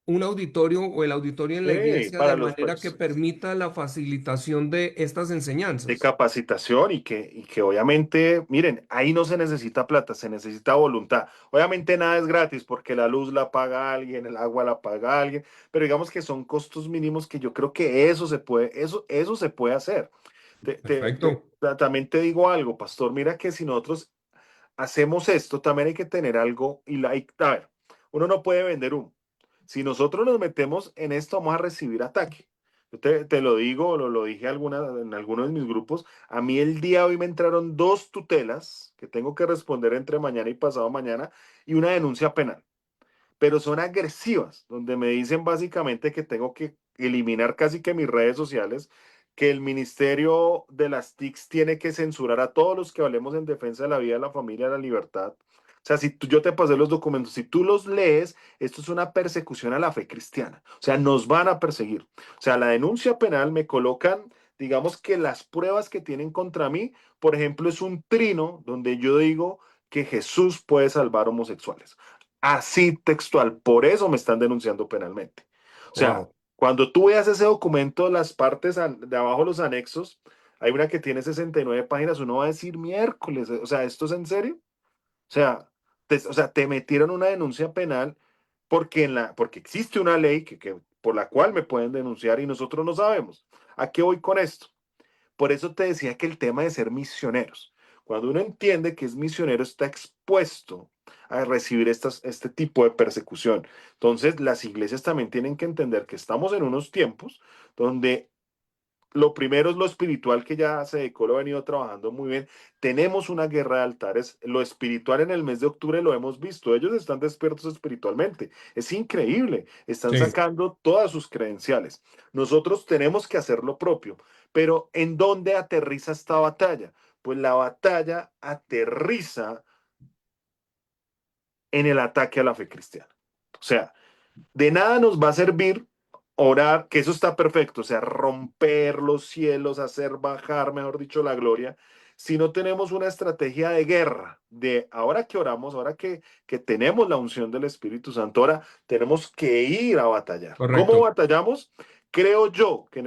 un auditorio o el auditorio en la iglesia de para los manera que permita la facilitación de estas de enseñanzas. capacitación y que obviamente, miren, ahí no se necesita plata, se necesita voluntad. Obviamente nada es gratis porque la luz la paga alguien, el agua la paga alguien, pero digamos que son costos mínimos que yo creo que eso se puede hacer. Perfecto. También te digo algo, pastor, mira que si nosotros hacemos esto, también hay que tener algo a ver, uno no puede vender humo. Si nosotros nos metemos en esto, vamos a recibir ataque. Yo te lo digo, lo dije en algunos de mis grupos. A mí el día de hoy me entraron dos tutelas que tengo que responder entre mañana y pasado mañana y una denuncia penal, pero son agresivas, donde me dicen básicamente que tengo que eliminar casi que mis redes sociales, que el Ministerio de las TICs tiene que censurar a todos los que hablemos en defensa de la vida, de la familia, de la libertad. O sea, si yo te pasé los documentos, si tú los lees, esto es una persecución a la fe cristiana. O sea, nos van a perseguir. O sea, la denuncia penal me colocan, digamos que las pruebas que tienen contra mí, por ejemplo, es un trino donde yo digo que Jesús puede salvar homosexuales. Así textual, por eso me están denunciando penalmente. O sea, Wow. cuando tú veas ese documento, las partes de abajo, los anexos, hay una que tiene 69 páginas, uno va a decir miércoles, o sea, ¿esto es en serio? O sea, te metieron una denuncia penal porque existe una ley por la cual me pueden denunciar y nosotros no sabemos. ¿A qué voy con esto? Por eso te decía que el tema de ser misioneros, cuando uno entiende que es misionero, está expuesto a recibir este tipo de persecución. Entonces, las iglesias también tienen que entender que estamos en unos tiempos donde lo primero es lo espiritual, que ya Sedecol lo ha venido trabajando muy bien. Tenemos una guerra de altares. Lo espiritual en el mes de octubre lo hemos visto. Ellos están despiertos espiritualmente. Es increíble. Están Sí, sacando todas sus credenciales. Nosotros tenemos que hacer lo propio. Pero ¿en dónde aterriza esta batalla? Pues la batalla aterriza en el ataque a la fe cristiana. O sea, de nada nos va a servir orar, que eso está perfecto, o sea, romper los cielos, hacer bajar, mejor dicho, la gloria, si no tenemos una estrategia de guerra, de ahora que oramos, ahora que tenemos la unción del Espíritu Santo, ahora tenemos que ir a batallar. ¿Cómo correcto. batallamos? Creo yo que en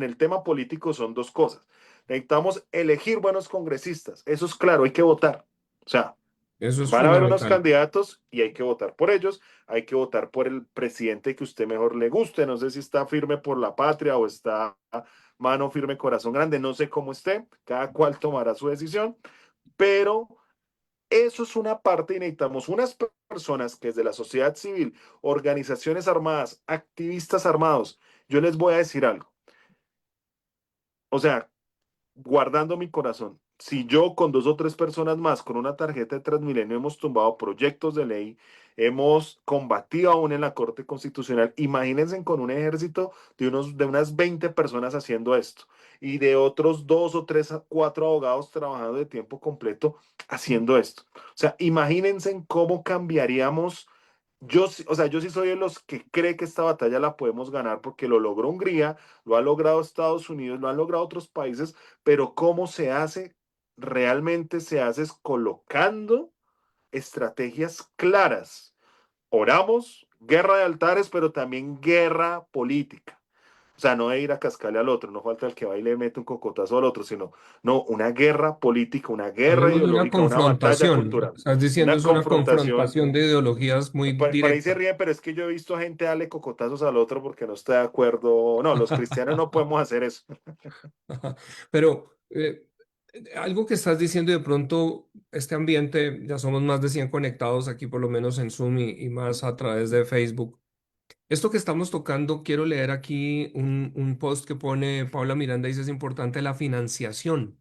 el tema político son dos cosas. Necesitamos elegir buenos congresistas, eso es claro, hay que votar. O sea, Eso es van a haber unos fundamental. candidatos y hay que votar por ellos, hay que votar por el presidente que usted mejor le guste, no sé si está firme por la patria o está mano firme, corazón grande, no sé cómo esté, cada cual tomará su decisión, pero eso es una parte y necesitamos unas personas que desde la sociedad civil, organizaciones armadas, activistas armados, yo les voy a decir algo, o sea, guardando mi corazón, si yo con dos o tres personas más, con una tarjeta de Transmilenio, hemos tumbado proyectos de ley, hemos combatido aún en la Corte Constitucional, imagínense con un ejército de unas 20 personas haciendo esto y de otros dos o tres, cuatro abogados trabajando de tiempo completo haciendo esto. O sea, imagínense en cómo cambiaríamos. O sea, yo sí soy de los que cree que esta batalla la podemos ganar porque lo logró Hungría, lo ha logrado Estados Unidos, lo han logrado otros países, pero ¿cómo se hace? Realmente se hace es colocando estrategias claras. Oramos, guerra de altares, pero también guerra política. O sea, no de ir a cascarle al otro, no falta el que va y le mete un cocotazo al otro, sino, no, una guerra política, una guerra Hablemos de una ideológica, una batalla confrontación. cultural, Estás diciendo una es una confrontación. confrontación de ideologías muy Por ahí se directa. ríen, pero es que yo he visto gente darle cocotazos al otro porque no está de acuerdo. No, los cristianos no podemos hacer eso. Ajá. Pero algo que estás diciendo y de pronto este ambiente, ya somos más de 100 conectados aquí por lo menos en Zoom y más a través de Facebook. Esto que estamos tocando, quiero leer aquí un post que pone Paula Miranda, dice, es importante la financiación.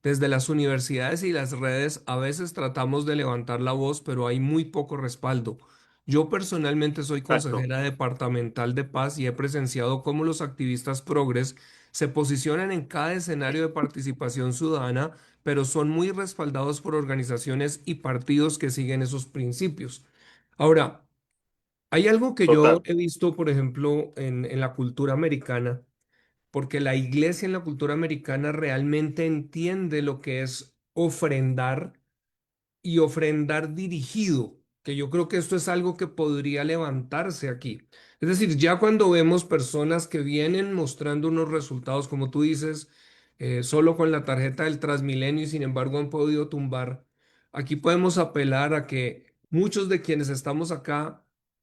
Desde las universidades y las redes a veces tratamos de levantar la voz, pero hay muy poco respaldo. Yo personalmente soy Exacto, consejera departamental de paz y he presenciado cómo los activistas progres se posicionan en cada escenario de participación ciudadana, pero son muy respaldados por organizaciones y partidos que siguen esos principios. Ahora, hay algo que yo total. he visto, por ejemplo, en la cultura americana, porque la iglesia en la cultura americana realmente entiende lo que es ofrendar y ofrendar dirigido, que yo creo que esto es algo que podría levantarse aquí. Es decir, ya cuando vemos personas que vienen mostrando unos resultados, como tú dices, solo con la tarjeta del Transmilenio y sin embargo han podido tumbar, aquí podemos apelar a que muchos de quienes estamos acá,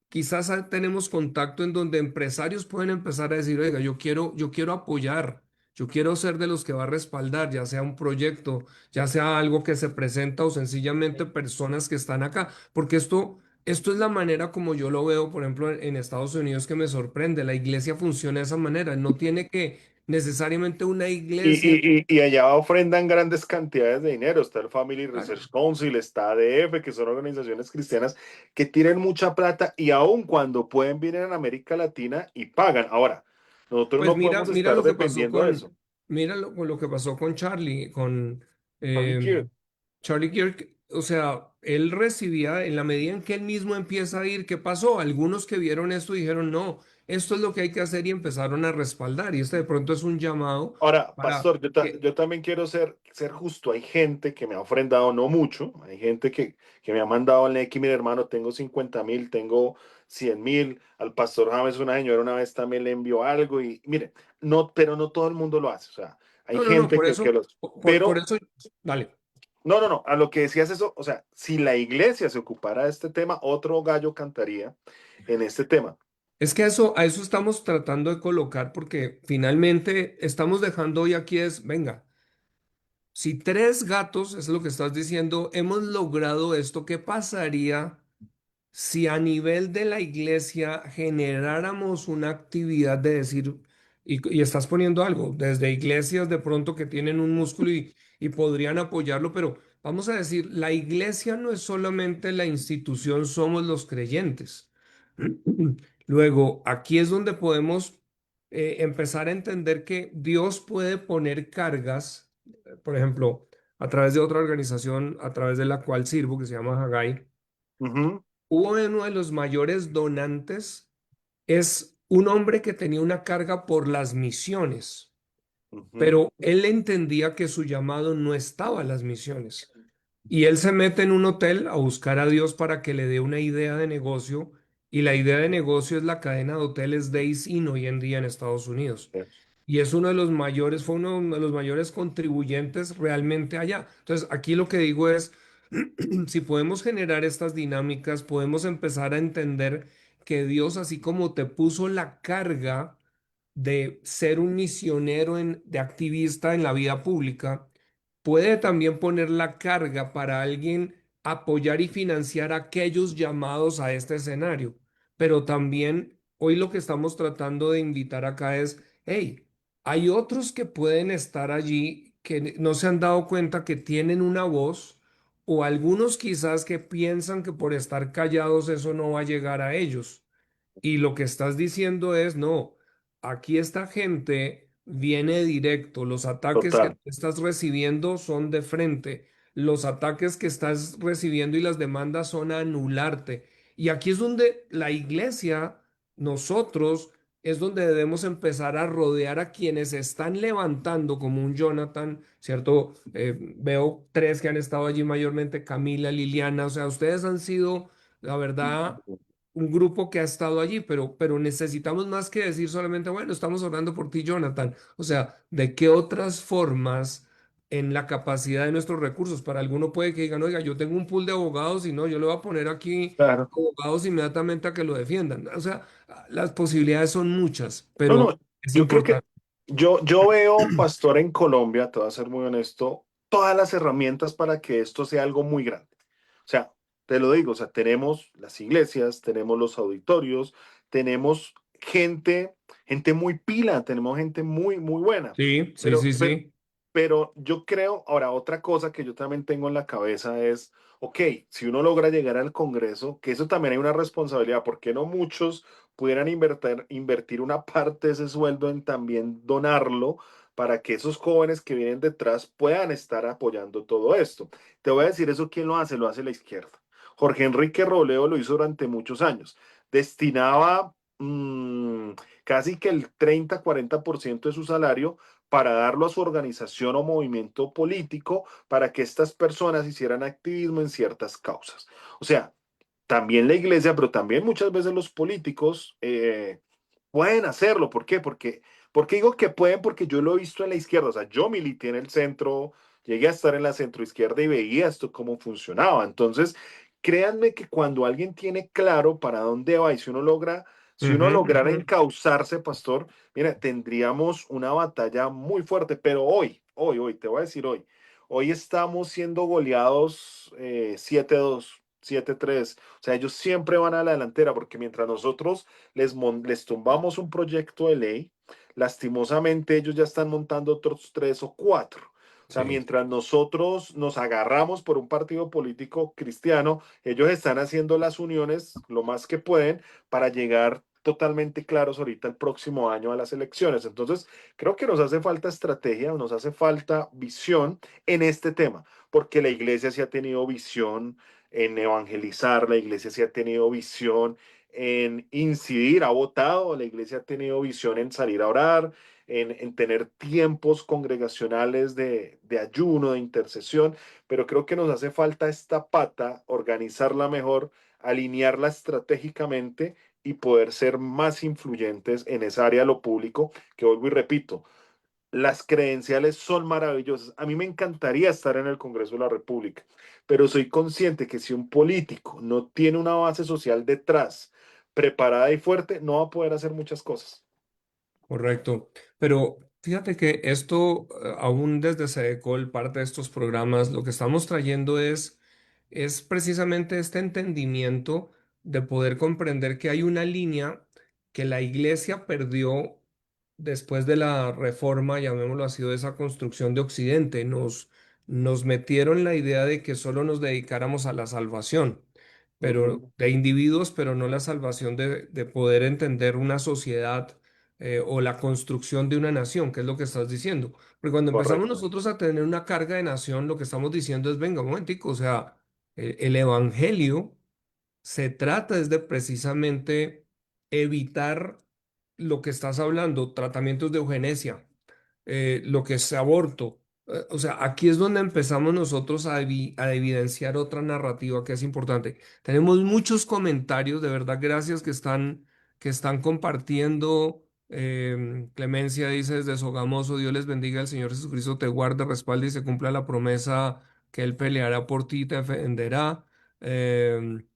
quizás tenemos contacto en donde empresarios pueden empezar a decir, oiga, yo quiero apoyar. Yo quiero ser de los que va a respaldar, ya sea un proyecto, ya sea algo que se presenta o sencillamente personas que están acá, porque esto es la manera como yo lo veo, por ejemplo, en Estados Unidos que me sorprende. La iglesia funciona de esa manera, no tiene que necesariamente una iglesia. Y allá ofrendan grandes cantidades de dinero. Está el Family Claro. Research Council, está ADF, que son organizaciones cristianas que tienen mucha plata y aun cuando pueden venir a América Latina y pagan. Ahora, nosotros Pues no mira, podemos mira estar lo que pasó dependiendo de eso. mira lo que pasó con Charlie, con Charlie eh, Kirk. Charlie Kirk. O sea, él recibía, en la medida en que él mismo empieza a ir, ¿qué pasó? Algunos que vieron esto dijeron, no, esto es lo que hay que hacer y empezaron a respaldar. Y este de pronto es un llamado Ahora, para pastor, que, yo también quiero ser justo. Hay gente que me ha ofrendado no mucho. Hay gente que me ha mandado al Nequi, mire hermano, tengo 50.000, tengo 100.000. Al pastor James, una señora una vez también le envió algo y mire, no, pero no todo el mundo lo hace. O sea, hay no, no, no, gente por que eso, los... por Pero, eso, dale. no, no, no, a lo que decías eso, o sea, si la iglesia se ocupara de este tema, otro gallo cantaría en este tema. Es que a eso estamos tratando de colocar porque finalmente estamos dejando hoy aquí es, venga. Si tres gatos, es lo que estás diciendo, hemos logrado esto, ¿qué pasaría si a nivel de la iglesia generáramos una actividad de decir, y estás poniendo algo, desde iglesias de pronto que tienen un músculo y podrían apoyarlo, pero vamos a decir, la iglesia no es solamente la institución, somos los creyentes. Luego, aquí es donde podemos empezar a entender que Dios puede poner cargas, por ejemplo, a través de otra organización a través de la cual sirvo, que se llama Hagai. Ujú, Uno de los mayores donantes es un hombre que tenía una carga por las misiones, ujú. pero él entendía que su llamado no estaba en las misiones. Y él se mete en un hotel a buscar a Dios para que le dé una idea de negocio. Y la idea de negocio es la cadena de hoteles Days Inn hoy en día en Estados Unidos. Y es uno de los mayores, fue uno de los mayores contribuyentes realmente allá. Entonces, aquí lo que digo es, si podemos generar estas dinámicas, podemos empezar a entender que Dios, así como te puso la carga de ser un misionero de activista en la vida pública, puede también poner la carga para alguien apoyar y financiar aquellos llamados a este escenario. Pero también hoy lo que estamos tratando de invitar acá es, hey, hay otros que pueden estar allí que no se han dado cuenta que tienen una voz o algunos quizás que piensan que por estar callados eso no va a llegar a ellos. Y lo que estás diciendo es, no, aquí esta gente viene directo, los ataques que Total. tú estás recibiendo son de frente, los ataques que estás recibiendo y las demandas son a anularte. Y aquí es donde la iglesia, nosotros, es donde debemos empezar a rodear a quienes están levantando como un Jonathan, ¿cierto? Veo tres que han estado allí mayormente, Camila, Liliana, o sea, ustedes han sido, la verdad, un grupo que ha estado allí, pero necesitamos más que decir solamente, bueno, estamos orando por ti, Jonathan. O sea, ¿de qué otras formas en la capacidad de nuestros recursos? Para alguno puede que digan, oiga, yo tengo un pool de abogados y no, yo le voy a poner aquí Claro. abogados inmediatamente a que lo defiendan. O sea, las posibilidades son muchas, No, pero no, es yo creo que importante. yo veo, pastor, en Colombia, te voy a ser muy honesto, todas las herramientas para que esto sea algo muy grande. O sea, te lo digo, o sea, tenemos las iglesias, tenemos los auditorios, tenemos gente muy pila, tenemos gente muy buena, Sí, sí, pero, sí, pero, sí. pero yo creo, ahora, otra cosa que yo también tengo en la cabeza es, ok, si uno logra llegar al Congreso, que eso también hay una responsabilidad, porque no muchos pudieran invertir una parte de ese sueldo en también donarlo para que esos jóvenes que vienen detrás puedan estar apoyando todo esto? Te voy a decir eso, ¿quién lo hace la izquierda. Jorge Enrique Robledo lo hizo durante muchos años. Destinaba casi que el 30-40% de su salario para darlo a su organización o movimiento político para que estas personas hicieran activismo en ciertas causas. O sea, también la iglesia, pero también muchas veces los políticos pueden hacerlo. ¿Por qué? Porque digo que pueden, porque yo lo he visto en la izquierda. O sea, yo milité en el centro, llegué a estar en la centroizquierda y veía esto cómo funcionaba. Entonces, créanme que cuando alguien tiene claro para dónde va y si uno Ujú, lograra ujú. encauzarse, pastor, mira, tendríamos una batalla muy fuerte. Pero hoy, te voy a decir hoy estamos siendo goleados 7-2, 7-3. O sea, ellos siempre van a la delantera porque mientras nosotros les tumbamos un proyecto de ley, lastimosamente ellos ya están montando otros tres o cuatro. O sea, Sí. mientras nosotros nos agarramos por un partido político cristiano, ellos están haciendo las uniones lo más que pueden para llegar totalmente claros ahorita el próximo año a las elecciones. Entonces, creo que nos hace falta estrategia, nos hace falta visión en este tema, porque la iglesia sí ha tenido visión en evangelizar, la iglesia sí ha tenido visión en incidir, ha votado, la iglesia ha tenido visión en salir a orar, en tener tiempos congregacionales de ayuno, de intercesión, pero creo que nos hace falta esta pata, organizarla mejor, alinearla estratégicamente y poder ser más influyentes en esa área de lo público, que vuelvo y repito, las credenciales son maravillosas. A mí me encantaría estar en el Congreso de la República, pero soy consciente que si un político no tiene una base social detrás, preparada y fuerte, no va a poder hacer muchas cosas. Correcto. Pero fíjate que esto, aún desde SEDECOL, parte de estos programas, lo que estamos trayendo es precisamente este entendimiento de poder comprender que hay una línea que la iglesia perdió después de la reforma, llamémoslo así, de esa construcción de Occidente. Nos metieron la idea de que solo nos dedicáramos a la salvación, pero Ujú. de individuos, pero no la salvación de poder entender una sociedad o la construcción de una nación, que es lo que estás diciendo. Porque cuando empezamos Correcto. nosotros a tener una carga de nación, lo que estamos diciendo es, venga, un momentico, o sea, el evangelio se trata es de precisamente evitar lo que estás hablando, tratamientos de eugenesia, lo que es aborto. O sea, aquí es donde empezamos nosotros a evidenciar otra narrativa que es importante. Tenemos muchos comentarios, de verdad, gracias que están compartiendo. Clemencia dice desde Sogamoso, Dios les bendiga, el Señor Jesucristo te guarde, respalde y se cumpla la promesa que Él peleará por ti y te defenderá. Em,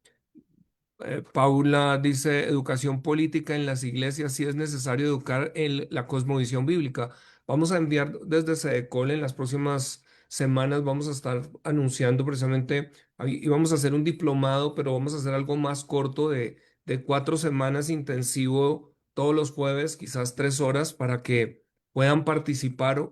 Paula dice, educación política en las iglesias, sí es necesario educar en la cosmovisión bíblica. Vamos a enviar desde SEDECOL en las próximas semanas, vamos a estar anunciando precisamente, y vamos a hacer un diplomado, pero vamos a hacer algo más corto de 4 semanas intensivo todos los jueves, quizás 3 horas, para que puedan participar,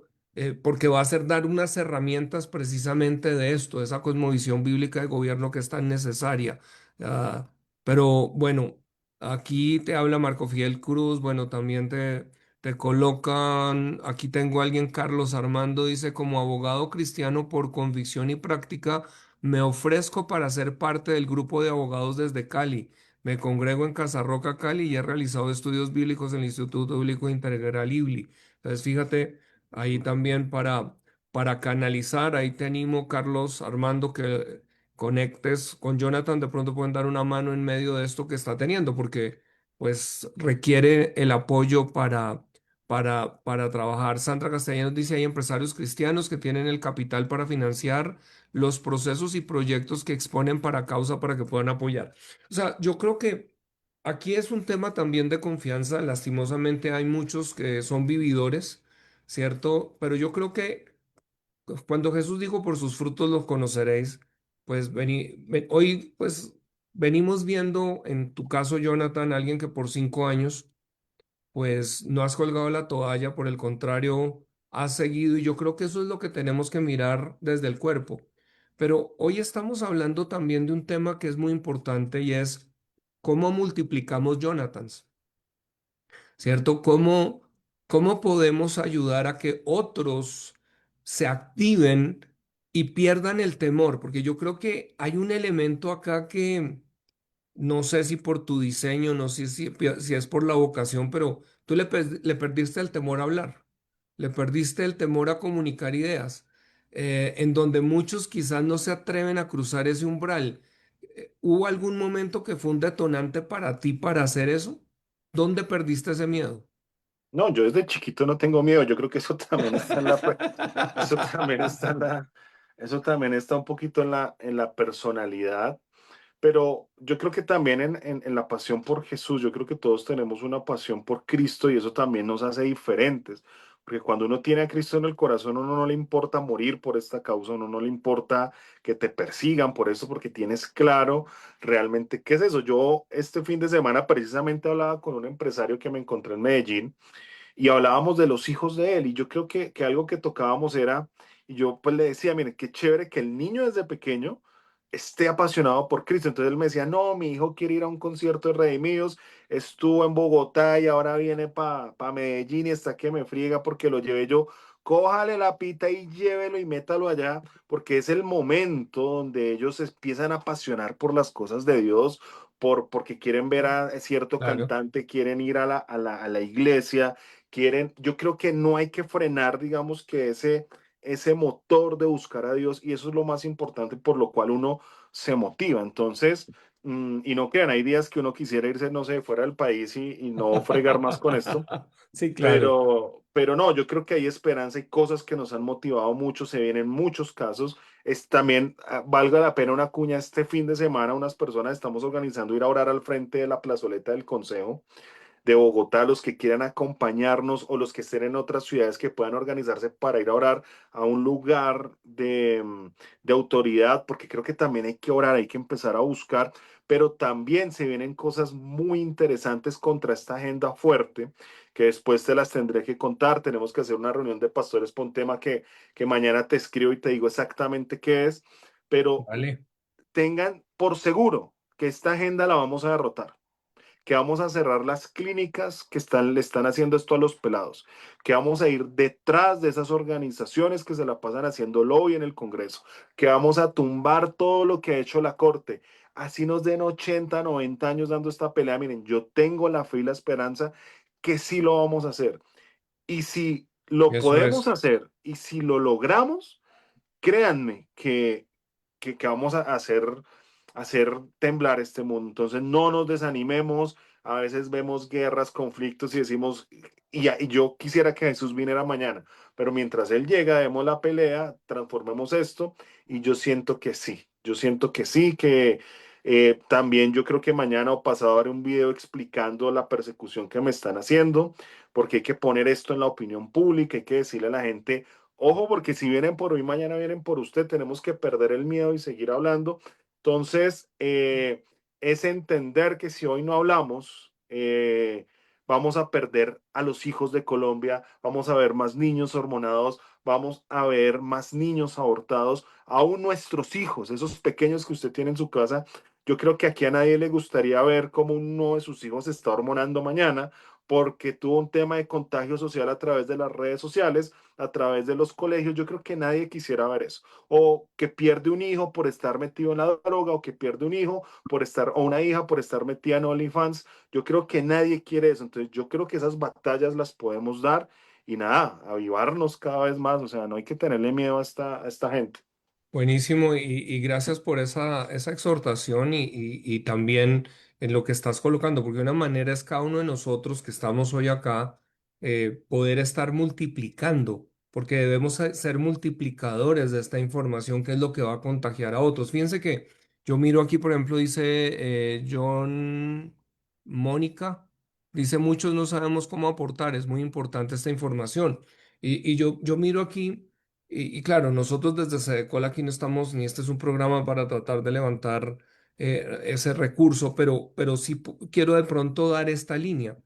porque va a ser dar unas herramientas precisamente de esto, de esa cosmovisión bíblica de gobierno que es tan necesaria. Ah, pero bueno, aquí te habla Marco Fidel Cruz, bueno, también te colocan, aquí tengo a alguien, Carlos Armando, dice, como abogado cristiano por convicción y práctica, me ofrezco para ser parte del grupo de abogados desde Cali. Me congrego en Casarroca, Cali y he realizado estudios bíblicos en el Instituto Bíblico Integral IBLI. Entonces, fíjate, ahí también para canalizar, ahí te animo, Carlos Armando, que conectes con Jonathan, de pronto pueden dar una mano en medio de esto que está teniendo, porque pues requiere el apoyo para trabajar. Sandra Castellanos dice, hay empresarios cristianos que tienen el capital para financiar los procesos y proyectos que exponen para causa para que puedan apoyar. O sea, yo creo que aquí es un tema también de confianza. Lastimosamente hay muchos que son vividores, ¿cierto? Pero yo creo que cuando Jesús dijo, por sus frutos los conoceréis, pues hoy pues venimos viendo en tu caso, Jonathan, alguien que por 5 años pues no has colgado la toalla, por el contrario, has seguido y yo creo que eso es lo que tenemos que mirar desde el cuerpo. Pero hoy estamos hablando también de un tema que es muy importante y es cómo multiplicamos Jonathans, ¿cierto? ¿Cómo podemos ayudar a que otros se activen y pierdan el temor? Porque yo creo que hay un elemento acá que no sé si por tu diseño, no sé si es por la vocación, pero tú le perdiste el temor a hablar, le perdiste el temor a comunicar ideas, en donde muchos quizás no se atreven a cruzar ese umbral. ¿Hubo algún momento que fue un detonante para ti para hacer eso? ¿Dónde perdiste ese miedo? No, yo desde chiquito no tengo miedo. Yo creo que eso también está en eso también está eso también está un poquito en la personalidad. Pero yo creo que también en la pasión por Jesús, yo creo que todos tenemos una pasión por Cristo y eso también nos hace diferentes. Porque cuando uno tiene a Cristo en el corazón, a uno no le importa morir por esta causa, a uno no le importa que te persigan por eso, porque tienes claro realmente qué es eso. Yo este fin de semana precisamente hablaba con un empresario que me encontré en Medellín y hablábamos de los hijos de él y yo creo que algo que tocábamos era, y yo pues le decía, miren, qué chévere que el niño desde pequeño esté apasionado por Cristo. Entonces él me decía, no, mi hijo quiere ir a un concierto de Redimidos, estuvo en Bogotá y ahora viene para Medellín y está que me friega porque lo llevé yo. Cójale la pita y llévelo y métalo allá, porque es el momento donde ellos se empiezan a apasionar por las cosas de Dios, porque quieren ver a cierto Claro. cantante, quieren ir a a la iglesia, quieren, yo creo que no hay que frenar, digamos, que ese motor de buscar a Dios y eso es lo más importante por lo cual uno se motiva. Entonces, y no crean, hay días que uno quisiera irse, no sé, fuera del país y no fregar más con esto, Sí, claro. pero no, yo creo que hay esperanza y cosas que nos han motivado mucho, se vienen muchos casos. Es también, valga la pena una cuña, este fin de semana unas personas estamos organizando ir a orar al frente de la plazoleta del Consejo de Bogotá, los que quieran acompañarnos o los que estén en otras ciudades que puedan organizarse para ir a orar a un lugar de autoridad, porque creo que también hay que orar, hay que empezar a buscar, pero también se vienen cosas muy interesantes contra esta agenda fuerte, que después te las tendré que contar. Tenemos que hacer una reunión de pastores por un tema que mañana te escribo y te digo exactamente qué es, pero Vale. tengan por seguro que esta agenda la vamos a derrotar, que vamos a cerrar las clínicas que le están haciendo esto a los pelados, que vamos a ir detrás de esas organizaciones que se la pasan haciendo lobby en el Congreso, que vamos a tumbar todo lo que ha hecho la Corte. Así nos den 80, 90 años dando esta pelea. Miren, yo tengo la fe y la esperanza que sí lo vamos a hacer. Y si lo Eso podemos es. hacer y si lo logramos, créanme que vamos a hacer temblar este mundo. Entonces no nos desanimemos. A veces vemos guerras, conflictos y decimos, y yo quisiera que Jesús viniera mañana, pero mientras Él llega, demos la pelea, transformemos esto y yo siento que sí, que también yo creo que mañana o pasado haré un video explicando la persecución que me están haciendo, porque hay que poner esto en la opinión pública, hay que decirle a la gente, ojo, porque si vienen por hoy, mañana vienen por usted, tenemos que perder el miedo y seguir hablando. Entonces, es entender que si hoy no hablamos, vamos a perder a los hijos de Colombia, vamos a ver más niños hormonados, vamos a ver más niños abortados, aún nuestros hijos, esos pequeños que usted tiene en su casa. Yo creo que aquí a nadie le gustaría ver cómo uno de sus hijos se está hormonando mañana porque tuvo un tema de contagio social a través de las redes sociales, a través de los colegios. Yo creo que nadie quisiera ver eso. O que pierde un hijo por estar metido en la droga, o que pierde un hijo por estar, o una hija por estar metida en OnlyFans. Yo creo que nadie quiere eso. Entonces, yo creo que esas batallas las podemos dar y nada, avivarnos cada vez más. O sea, no hay que tenerle miedo a esta gente. Buenísimo y gracias por esa exhortación y también en lo que estás colocando, porque una manera es cada uno de nosotros que estamos hoy acá poder estar multiplicando, porque debemos ser multiplicadores de esta información que es lo que va a contagiar a otros. Fíjense que yo miro aquí, por ejemplo, dice John Mónica, dice muchos no sabemos cómo aportar, es muy importante esta información. Y yo miro aquí. Y claro, nosotros desde Sedecol aquí no estamos, ni este es un programa para tratar de levantar ese recurso, pero sí quiero de pronto dar esta línea.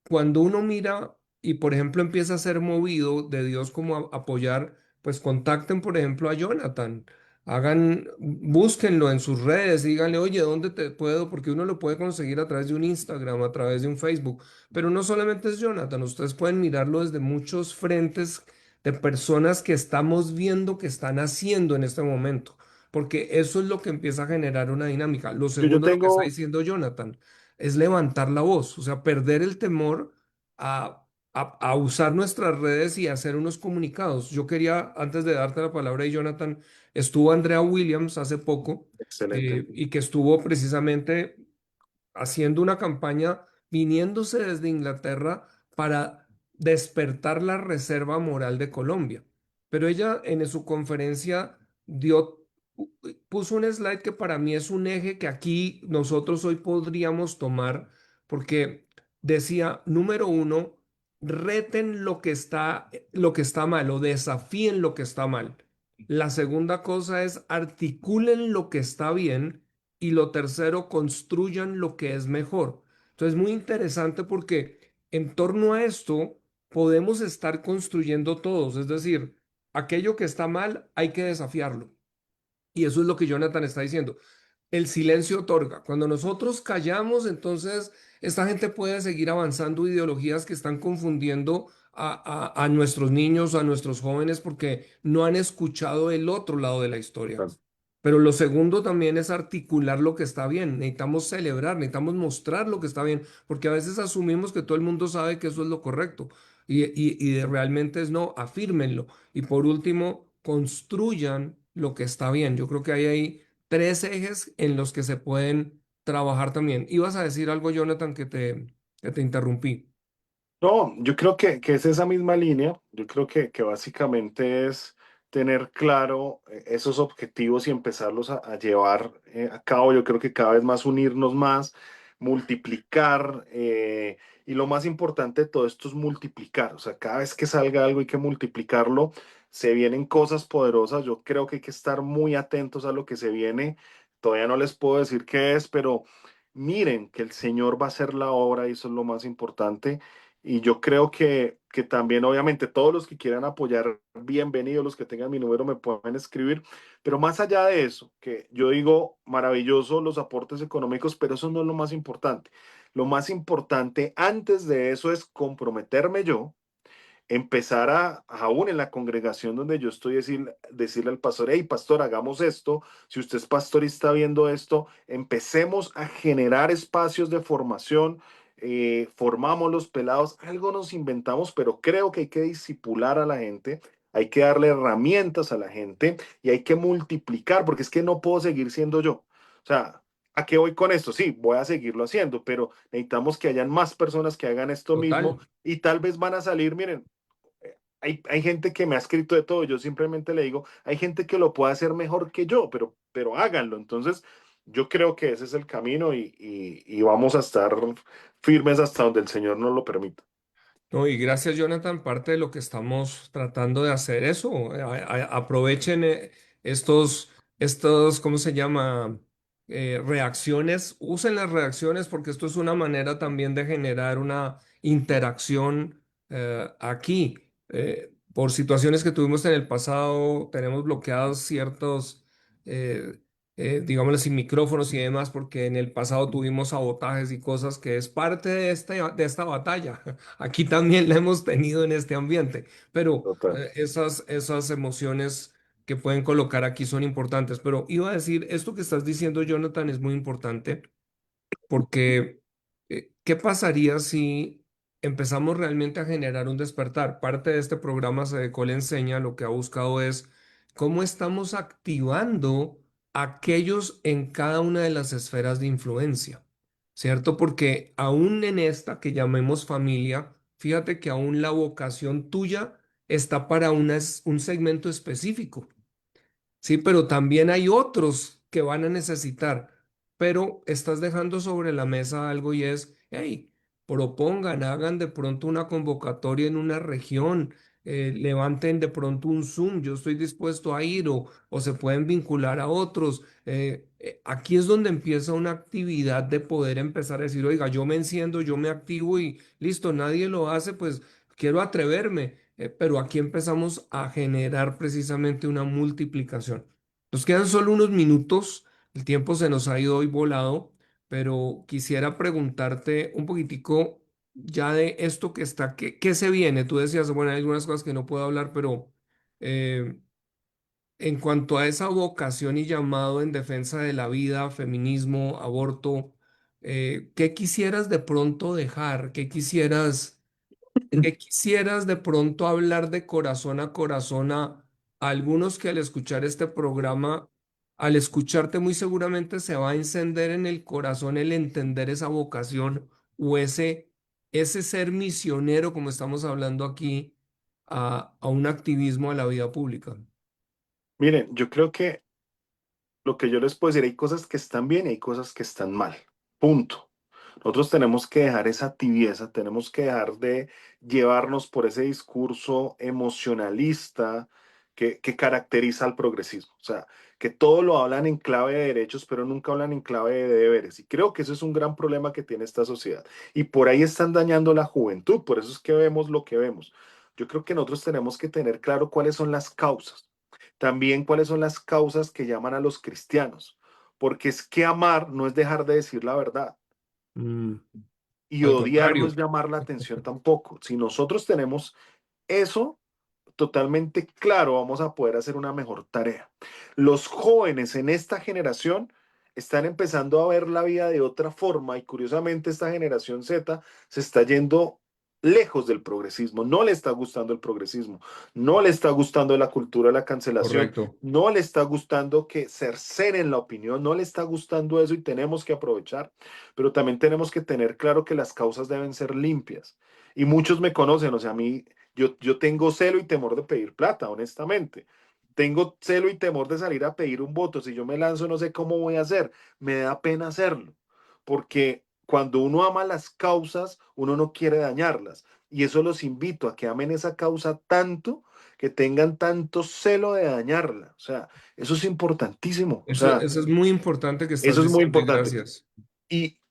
Cuando uno mira y, por ejemplo, empieza a ser movido de Dios como a apoyar, pues contacten, por ejemplo, a Jonathan. Búsquenlo en sus redes, díganle, oye, ¿dónde te puedo? Porque uno lo puede conseguir a través de un Instagram, a través de un Facebook. Pero no solamente es Jonathan, ustedes pueden mirarlo desde muchos frentes de personas que estamos viendo que están haciendo en este momento. Porque eso es lo que empieza a generar una dinámica. Lo Yo segundo, lo que está tengo, diciendo Jonathan es levantar la voz, o sea, perder el temor a usar nuestras redes y hacer unos comunicados. Yo quería, antes de darte la palabra, y Jonathan, estuvo Andrea Williams hace poco excelente. y que estuvo precisamente haciendo una campaña viniéndose desde Inglaterra para despertar la reserva moral de Colombia. Pero ella en su conferencia puso un slide que para mí es un eje que aquí nosotros hoy podríamos tomar porque decía, número uno, reten lo que está mal o desafíen lo que está mal. La segunda cosa es articulen lo que está bien y lo tercero, construyan lo que es mejor. Entonces, muy interesante porque en torno a esto podemos estar construyendo todos, es decir, aquello que está mal hay que desafiarlo. Y eso es lo que Jonathan está diciendo. El silencio otorga. Cuando nosotros callamos, entonces esta gente puede seguir avanzando ideologías que están confundiendo a nuestros niños, a nuestros jóvenes, porque no han escuchado el otro lado de la historia. Pero lo segundo también es articular lo que está bien. Necesitamos celebrar, necesitamos mostrar lo que está bien, porque a veces asumimos que todo el mundo sabe que eso es lo correcto realmente es no, afírmenlo. Y por último, construyan lo que está bien. Yo creo que hay tres ejes en los que se pueden trabajar también. Ibas a decir algo, Jonathan, que te interrumpí. No, yo creo que es esa misma línea. Yo creo que básicamente es tener claro esos objetivos y empezarlos a llevar a cabo. Yo creo que cada vez más unirnos más, multiplicar. Y lo más importante de todo esto es multiplicar. O sea, cada vez que salga algo hay que multiplicarlo. Se vienen cosas poderosas. Yo creo que hay que estar muy atentos a lo que se viene. Todavía no les puedo decir qué es, pero miren que el Señor va a hacer la obra y eso es lo más importante. Y yo creo que también, obviamente, todos los que quieran apoyar, bienvenidos, los que tengan mi número me pueden escribir, pero más allá de eso, que yo digo, maravilloso los aportes económicos, pero eso no es lo más importante. Lo más importante antes de eso es comprometerme yo, empezar aún en la congregación donde yo estoy, decirle al pastor, hey, pastor, hagamos esto, si usted es pastor y está viendo esto, empecemos a generar espacios de formación, formamos los pelados, algo nos inventamos, pero creo que hay que disipular a la gente, hay que darle herramientas a la gente y hay que multiplicar, porque es que no puedo seguir siendo yo. O sea, ¿a qué voy con esto? Sí, voy a seguirlo haciendo, pero necesitamos que hayan más personas que hagan esto mismo Total. y tal vez van a salir, miren, hay gente que me ha escrito de todo, yo simplemente le digo, hay gente que lo puede hacer mejor que yo, pero háganlo. Entonces, yo creo que ese es el camino y vamos a estar firmes hasta donde el Señor nos lo permita. No, y gracias, Jonathan. Parte de lo que estamos tratando de hacer eso. Aprovechen ¿cómo se llama? Reacciones. Usen las reacciones porque esto es una manera también de generar una interacción aquí. Por situaciones que tuvimos en el pasado, tenemos bloqueados ciertos, eh, digámoslo así, micrófonos y demás, porque en el pasado tuvimos sabotajes y cosas que es parte de esta batalla. Aquí también la hemos tenido en este ambiente, pero Total. esas emociones que pueden colocar aquí son importantes. Pero iba a decir, esto que estás diciendo, Jonathan, es muy importante porque ¿qué pasaría si empezamos realmente a generar un despertar? Parte de este programa Sedecol enseña, lo que ha buscado es cómo estamos activando a aquellos en cada una de las esferas de influencia, ¿cierto? Porque aún en esta que llamemos familia, fíjate que aún la vocación tuya está para un segmento específico. Sí, pero también hay otros que van a necesitar, pero estás dejando sobre la mesa algo y es, hey, propongan, hagan de pronto una convocatoria en una región, levanten de pronto un Zoom, yo estoy dispuesto a ir o se pueden vincular a otros. Aquí es donde empieza una actividad de poder empezar a decir, oiga, yo me enciendo, yo me activo y listo, nadie lo hace, pues quiero atreverme. Pero aquí empezamos a generar precisamente una multiplicación. Nos quedan solo unos minutos, el tiempo se nos ha ido hoy volado, pero quisiera preguntarte un poquitico ya de esto que está, ¿qué se viene? Tú decías, bueno, hay algunas cosas que no puedo hablar, pero eh, en cuanto a esa vocación y llamado en defensa de la vida, feminismo, aborto, ¿qué quisieras de pronto dejar? ¿Qué quisieras de pronto hablar de corazón a corazón a algunos que al escuchar este programa, al escucharte muy seguramente se va a encender en el corazón el entender esa vocación o ese ser misionero, como estamos hablando aquí, a un activismo a la vida pública? Miren, yo creo que lo que yo les puedo decir, hay cosas que están bien y hay cosas que están mal. Punto. Nosotros tenemos que dejar esa tibieza, tenemos que dejar de llevarnos por ese discurso emocionalista que caracteriza al progresismo. O sea, que todo lo hablan en clave de derechos, pero nunca hablan en clave de deberes. Y creo que eso es un gran problema que tiene esta sociedad. Y por ahí están dañando la juventud, por eso es que vemos lo que vemos. Yo creo que nosotros tenemos que tener claro cuáles son las causas. También cuáles son las causas que llaman a los cristianos. Porque es que amar no es dejar de decir la verdad. Mm, Y al odiar no es contrario. llamar la atención tampoco. Si nosotros tenemos eso totalmente claro, vamos a poder hacer una mejor tarea. Los jóvenes en esta generación están empezando a ver la vida de otra forma y curiosamente esta generación Z se está yendo lejos del progresismo, no le está gustando el progresismo, no le está gustando la cultura de la cancelación, Correcto. no le está gustando que cercenen la opinión, no le está gustando eso y tenemos que aprovechar, pero también tenemos que tener claro que las causas deben ser limpias. Y muchos me conocen, o sea, a mí yo tengo celo y temor de pedir plata, honestamente. Tengo celo y temor de salir a pedir un voto. Si yo me lanzo, no sé cómo voy a hacer. Me da pena hacerlo. Porque cuando uno ama las causas, uno no quiere dañarlas. Y eso los invito a que amen esa causa tanto, que tengan tanto celo de dañarla. O sea, eso es importantísimo. O sea, Eso es muy importante que estás eso es muy diciendo y importante. gracias.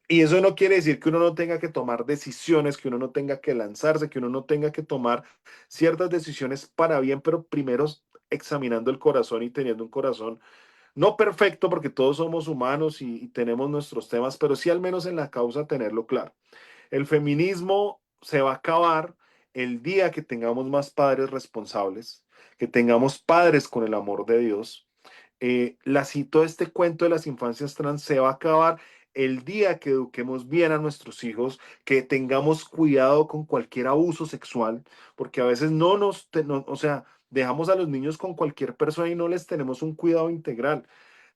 Y eso no quiere decir que uno no tenga que tomar decisiones, que uno no tenga que lanzarse, que uno no tenga que tomar ciertas decisiones para bien, pero primero examinando el corazón y teniendo un corazón no perfecto, porque todos somos humanos y tenemos nuestros temas, pero sí al menos en la causa tenerlo claro. El feminismo se va a acabar el día que tengamos más padres responsables, que tengamos padres con el amor de Dios. Todo este cuento de las infancias trans se va a acabar el día que eduquemos bien a nuestros hijos, que tengamos cuidado con cualquier abuso sexual, porque a veces o sea, dejamos a los niños con cualquier persona y no les tenemos un cuidado integral.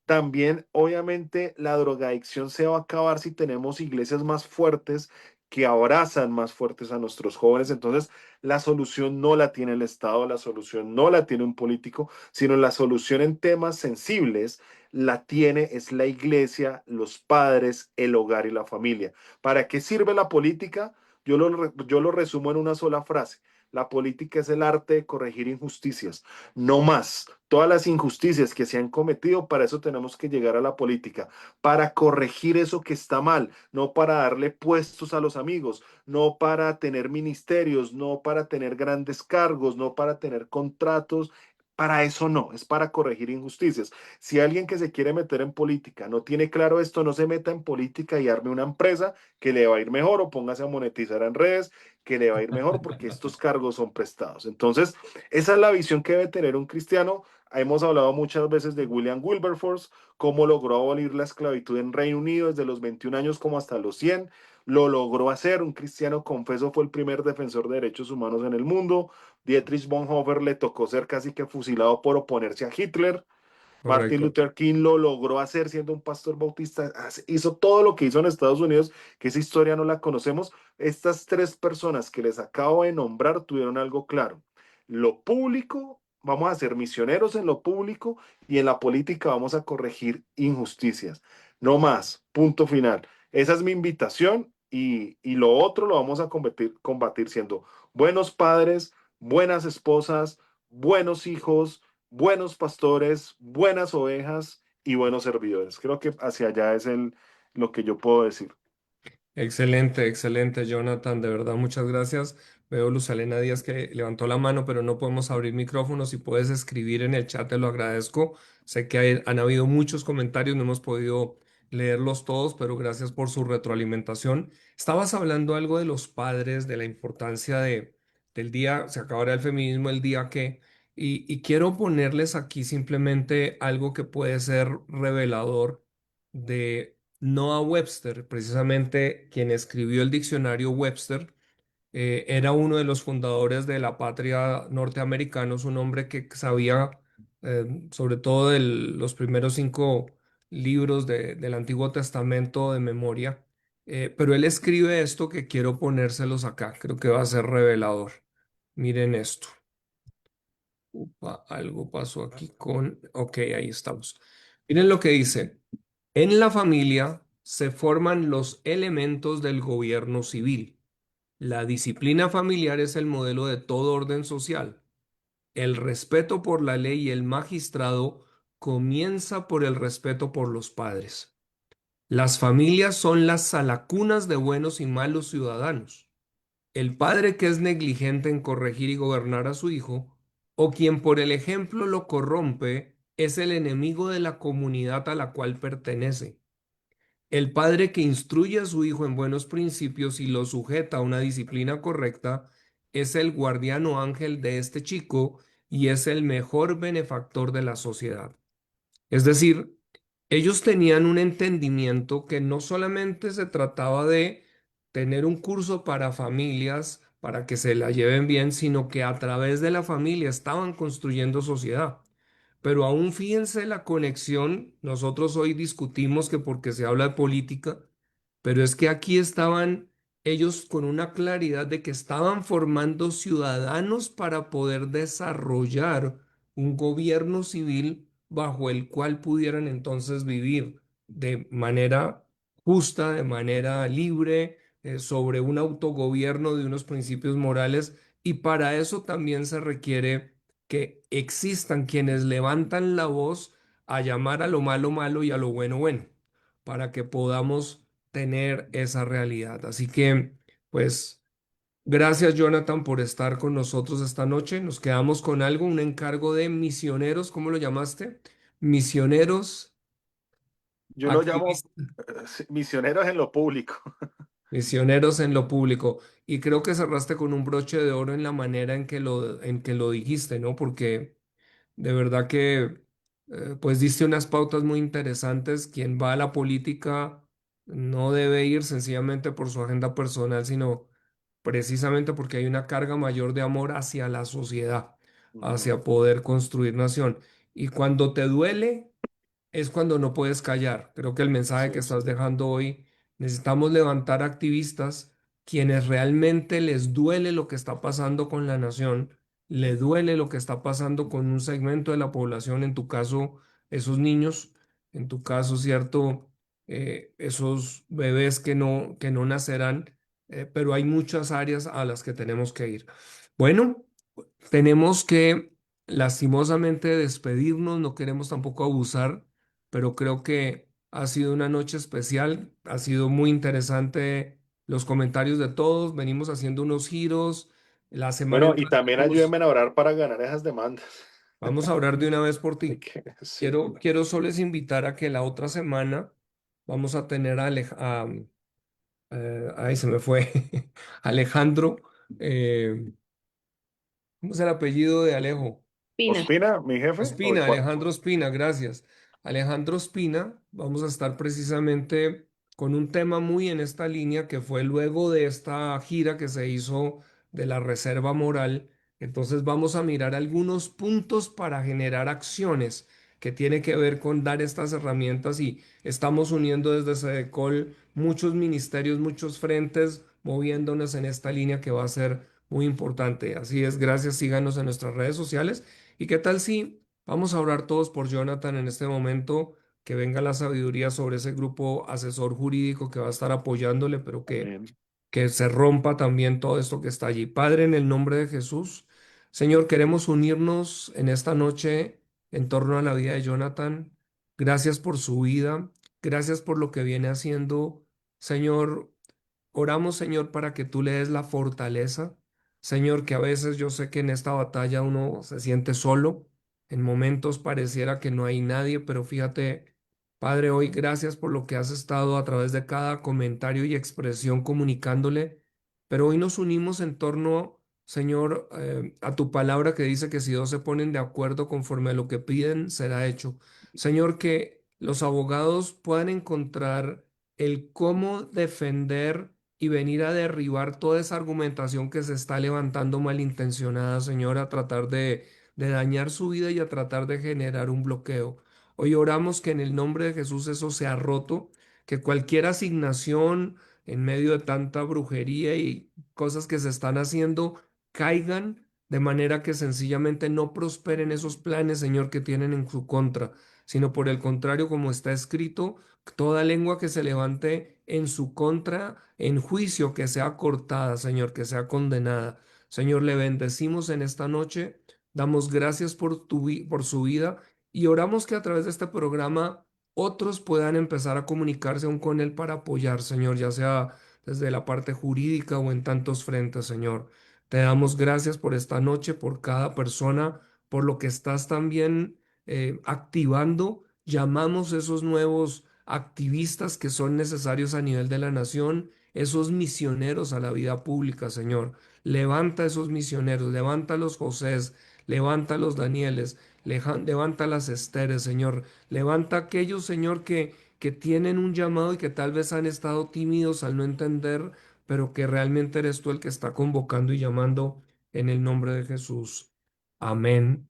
También, obviamente, la drogadicción se va a acabar si tenemos iglesias más fuertes que abrazan más fuertes a nuestros jóvenes. Entonces, la solución no la tiene el Estado, la solución no la tiene un político, sino la solución en temas sensibles la tiene es la iglesia, los padres, el hogar y la familia. ¿Para qué sirve la política? Yo lo resumo en una sola frase. La política es el arte de corregir injusticias, no más. Todas las injusticias que se han cometido, para eso tenemos que llegar a la política, para corregir eso que está mal, no para darle puestos a los amigos, no para tener ministerios, no para tener grandes cargos, no para tener contratos. Para eso no, es para corregir injusticias. Si alguien que se quiere meter en política no tiene claro esto, no se meta en política y arme una empresa que le va a ir mejor o póngase a monetizar en redes que le va a ir mejor porque estos cargos son prestados. Entonces, esa es la visión que debe tener un cristiano. Hemos hablado muchas veces de William Wilberforce, cómo logró abolir la esclavitud en Reino Unido desde los 21 años como hasta los 100. Lo logró hacer, un cristiano confeso fue el primer defensor de derechos humanos en el mundo. Dietrich Bonhoeffer le tocó ser casi que fusilado por oponerse a Hitler. Martin Correcto. Luther King lo logró hacer siendo un pastor bautista, hizo todo lo que hizo en Estados Unidos, que esa historia no la conocemos. Estas tres personas que les acabo de nombrar tuvieron algo claro. Lo público, vamos a ser misioneros en lo público y en la política vamos a corregir injusticias. No más, punto final. Esa es mi invitación y lo otro lo vamos a combatir siendo buenos padres, buenas esposas, buenos hijos, buenos pastores, buenas ovejas y buenos servidores. Creo que hacia allá es lo que yo puedo decir. Excelente, excelente, Jonathan. De verdad, muchas gracias. Veo Luz Elena Díaz que levantó la mano, pero no podemos abrir micrófonos. Si puedes escribir en el chat, te lo agradezco. Sé que han habido muchos comentarios, no hemos podido leerlos todos, pero gracias por su retroalimentación. Estabas hablando algo de los padres, de la importancia del día, se acabará el feminismo el día que, y quiero ponerles aquí simplemente algo que puede ser revelador de Noah Webster, precisamente quien escribió el diccionario Webster, era uno de los fundadores de la patria norteamericanos, un hombre que sabía sobre todo de los primeros 5 libros del Antiguo Testamento de memoria, pero él escribe esto que quiero ponérselos acá, creo que va a ser revelador. Miren esto. Upa, algo pasó aquí con... Ok, ahí estamos. Miren lo que dice. En la familia se forman los elementos del gobierno civil. La disciplina familiar es el modelo de todo orden social. El respeto por la ley y el magistrado comienza por el respeto por los padres. Las familias son las salacunas de buenos y malos ciudadanos. El padre que es negligente en corregir y gobernar a su hijo, o quien por el ejemplo lo corrompe, es el enemigo de la comunidad a la cual pertenece. El padre que instruye a su hijo en buenos principios y lo sujeta a una disciplina correcta es el guardiano ángel de este chico y es el mejor benefactor de la sociedad. Es decir, ellos tenían un entendimiento que no solamente se trataba de tener un curso para familias para que se la lleven bien, sino que a través de la familia estaban construyendo sociedad. Pero aún fíjense la conexión, nosotros hoy discutimos que porque se habla de política, pero es que aquí estaban ellos con una claridad de que estaban formando ciudadanos para poder desarrollar un gobierno civil bajo el cual pudieran entonces vivir de manera justa, de manera libre, sobre un autogobierno de unos principios morales, y para eso también se requiere que existan quienes levantan la voz a llamar a lo malo malo y a lo bueno bueno, para que podamos tener esa realidad. Así que, pues, gracias Jonathan por estar con nosotros esta noche. Nos quedamos con algo, un encargo de misioneros, ¿cómo lo llamaste? Misioneros, Yo lo llamo activistas, misioneros en lo público. misioneros en lo público. Y creo que cerraste con un broche de oro en la manera en que lo dijiste, ¿no? Porque de verdad que pues diste unas pautas muy interesantes. Quien va a la política no debe ir sencillamente por su agenda personal, sino precisamente porque hay una carga mayor de amor hacia la sociedad, Ujú. hacia poder construir nación. Y cuando te duele, es cuando no puedes callar. Creo que el mensaje que Sí, estás sí. dejando hoy, necesitamos levantar activistas quienes realmente les duele lo que está pasando con la nación, le duele lo que está pasando con un segmento de la población, en tu caso, esos niños, en tu caso, cierto, esos bebés que no nacerán, pero hay muchas áreas a las que tenemos que ir. Bueno, tenemos que lastimosamente despedirnos, no queremos tampoco abusar, pero creo que ha sido una noche especial, ha sido muy interesante los comentarios de todos, venimos haciendo unos giros, la semana Bueno, y entrante también ayúdenme a orar para ganar esas demandas. vamos a orar de una vez por Hay ti. que- Sí. Quiero solo es invitar a que la otra semana vamos a tener ay, se me fue, Alejandro, eh, ¿cómo es el apellido de Alejo? Pina. ¿Ospina, mi jefe? Ospina, Alejandro Ospina, gracias. Alejandro Ospina, vamos a estar precisamente con un tema muy en esta línea que fue luego de esta gira que se hizo de la Reserva Moral. Entonces vamos a mirar algunos puntos para generar acciones que tiene que ver con dar estas herramientas y estamos uniendo desde SEDECOL muchos ministerios, muchos frentes, moviéndonos en esta línea que va a ser muy importante. Así es, gracias, síganos en nuestras redes sociales. ¿Y qué tal si vamos a orar todos por Jonathan en este momento, que venga la sabiduría sobre ese grupo asesor jurídico que va a estar apoyándole, pero que, Amén. que se rompa también todo esto que está allí? Padre, en el nombre de Jesús, Señor, queremos unirnos en esta noche en torno a la vida de Jonathan. Gracias por su vida. Gracias por lo que viene haciendo. Señor, oramos, Señor, para que tú le des la fortaleza. Señor, que a veces yo sé que en esta batalla uno se siente solo. En momentos pareciera que no hay nadie, pero fíjate, Padre, hoy gracias por lo que has estado a través de cada comentario y expresión comunicándole. Pero hoy nos unimos en torno, Señor, a tu palabra que dice que si dos se ponen de acuerdo conforme a lo que piden, será hecho. Señor, que los abogados puedan encontrar el cómo defender y venir a derribar toda esa argumentación que se está levantando malintencionada, Señor, a tratar de dañar su vida y a tratar de generar un bloqueo. Hoy oramos que en el nombre de Jesús eso sea roto, que cualquier asignación en medio de tanta brujería y cosas que se están haciendo caigan de manera que sencillamente no prosperen esos planes, Señor, que tienen en su contra, sino por el contrario, como está escrito, toda lengua que se levante en su contra, en juicio, que sea cortada, Señor, que sea condenada. Señor, le bendecimos en esta noche, damos gracias por por su vida y oramos que a través de este programa otros puedan empezar a comunicarse aún con Él para apoyar, Señor, ya sea desde la parte jurídica o en tantos frentes, Señor. Te damos gracias por esta noche, por cada persona, por lo que estás también activando. Llamamos esos nuevos activistas que son necesarios a nivel de la nación, esos misioneros a la vida pública, Señor. Levanta esos misioneros, levanta los Josés, levanta los Danieles, levanta las Esteres, Señor. Levanta aquellos, Señor, que tienen un llamado y que tal vez han estado tímidos al no entender, pero que realmente eres tú el que está convocando y llamando en el nombre de Jesús. Amén.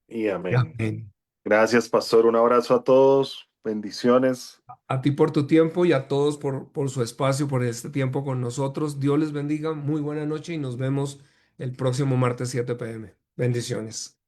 Y Y amén. amén. Gracias, pastor. Un abrazo a todos. Bendiciones. A ti por tu tiempo y a todos por su espacio, por este tiempo con nosotros. Dios les bendiga. Muy buena noche y nos vemos el próximo martes 7 p.m. Bendiciones.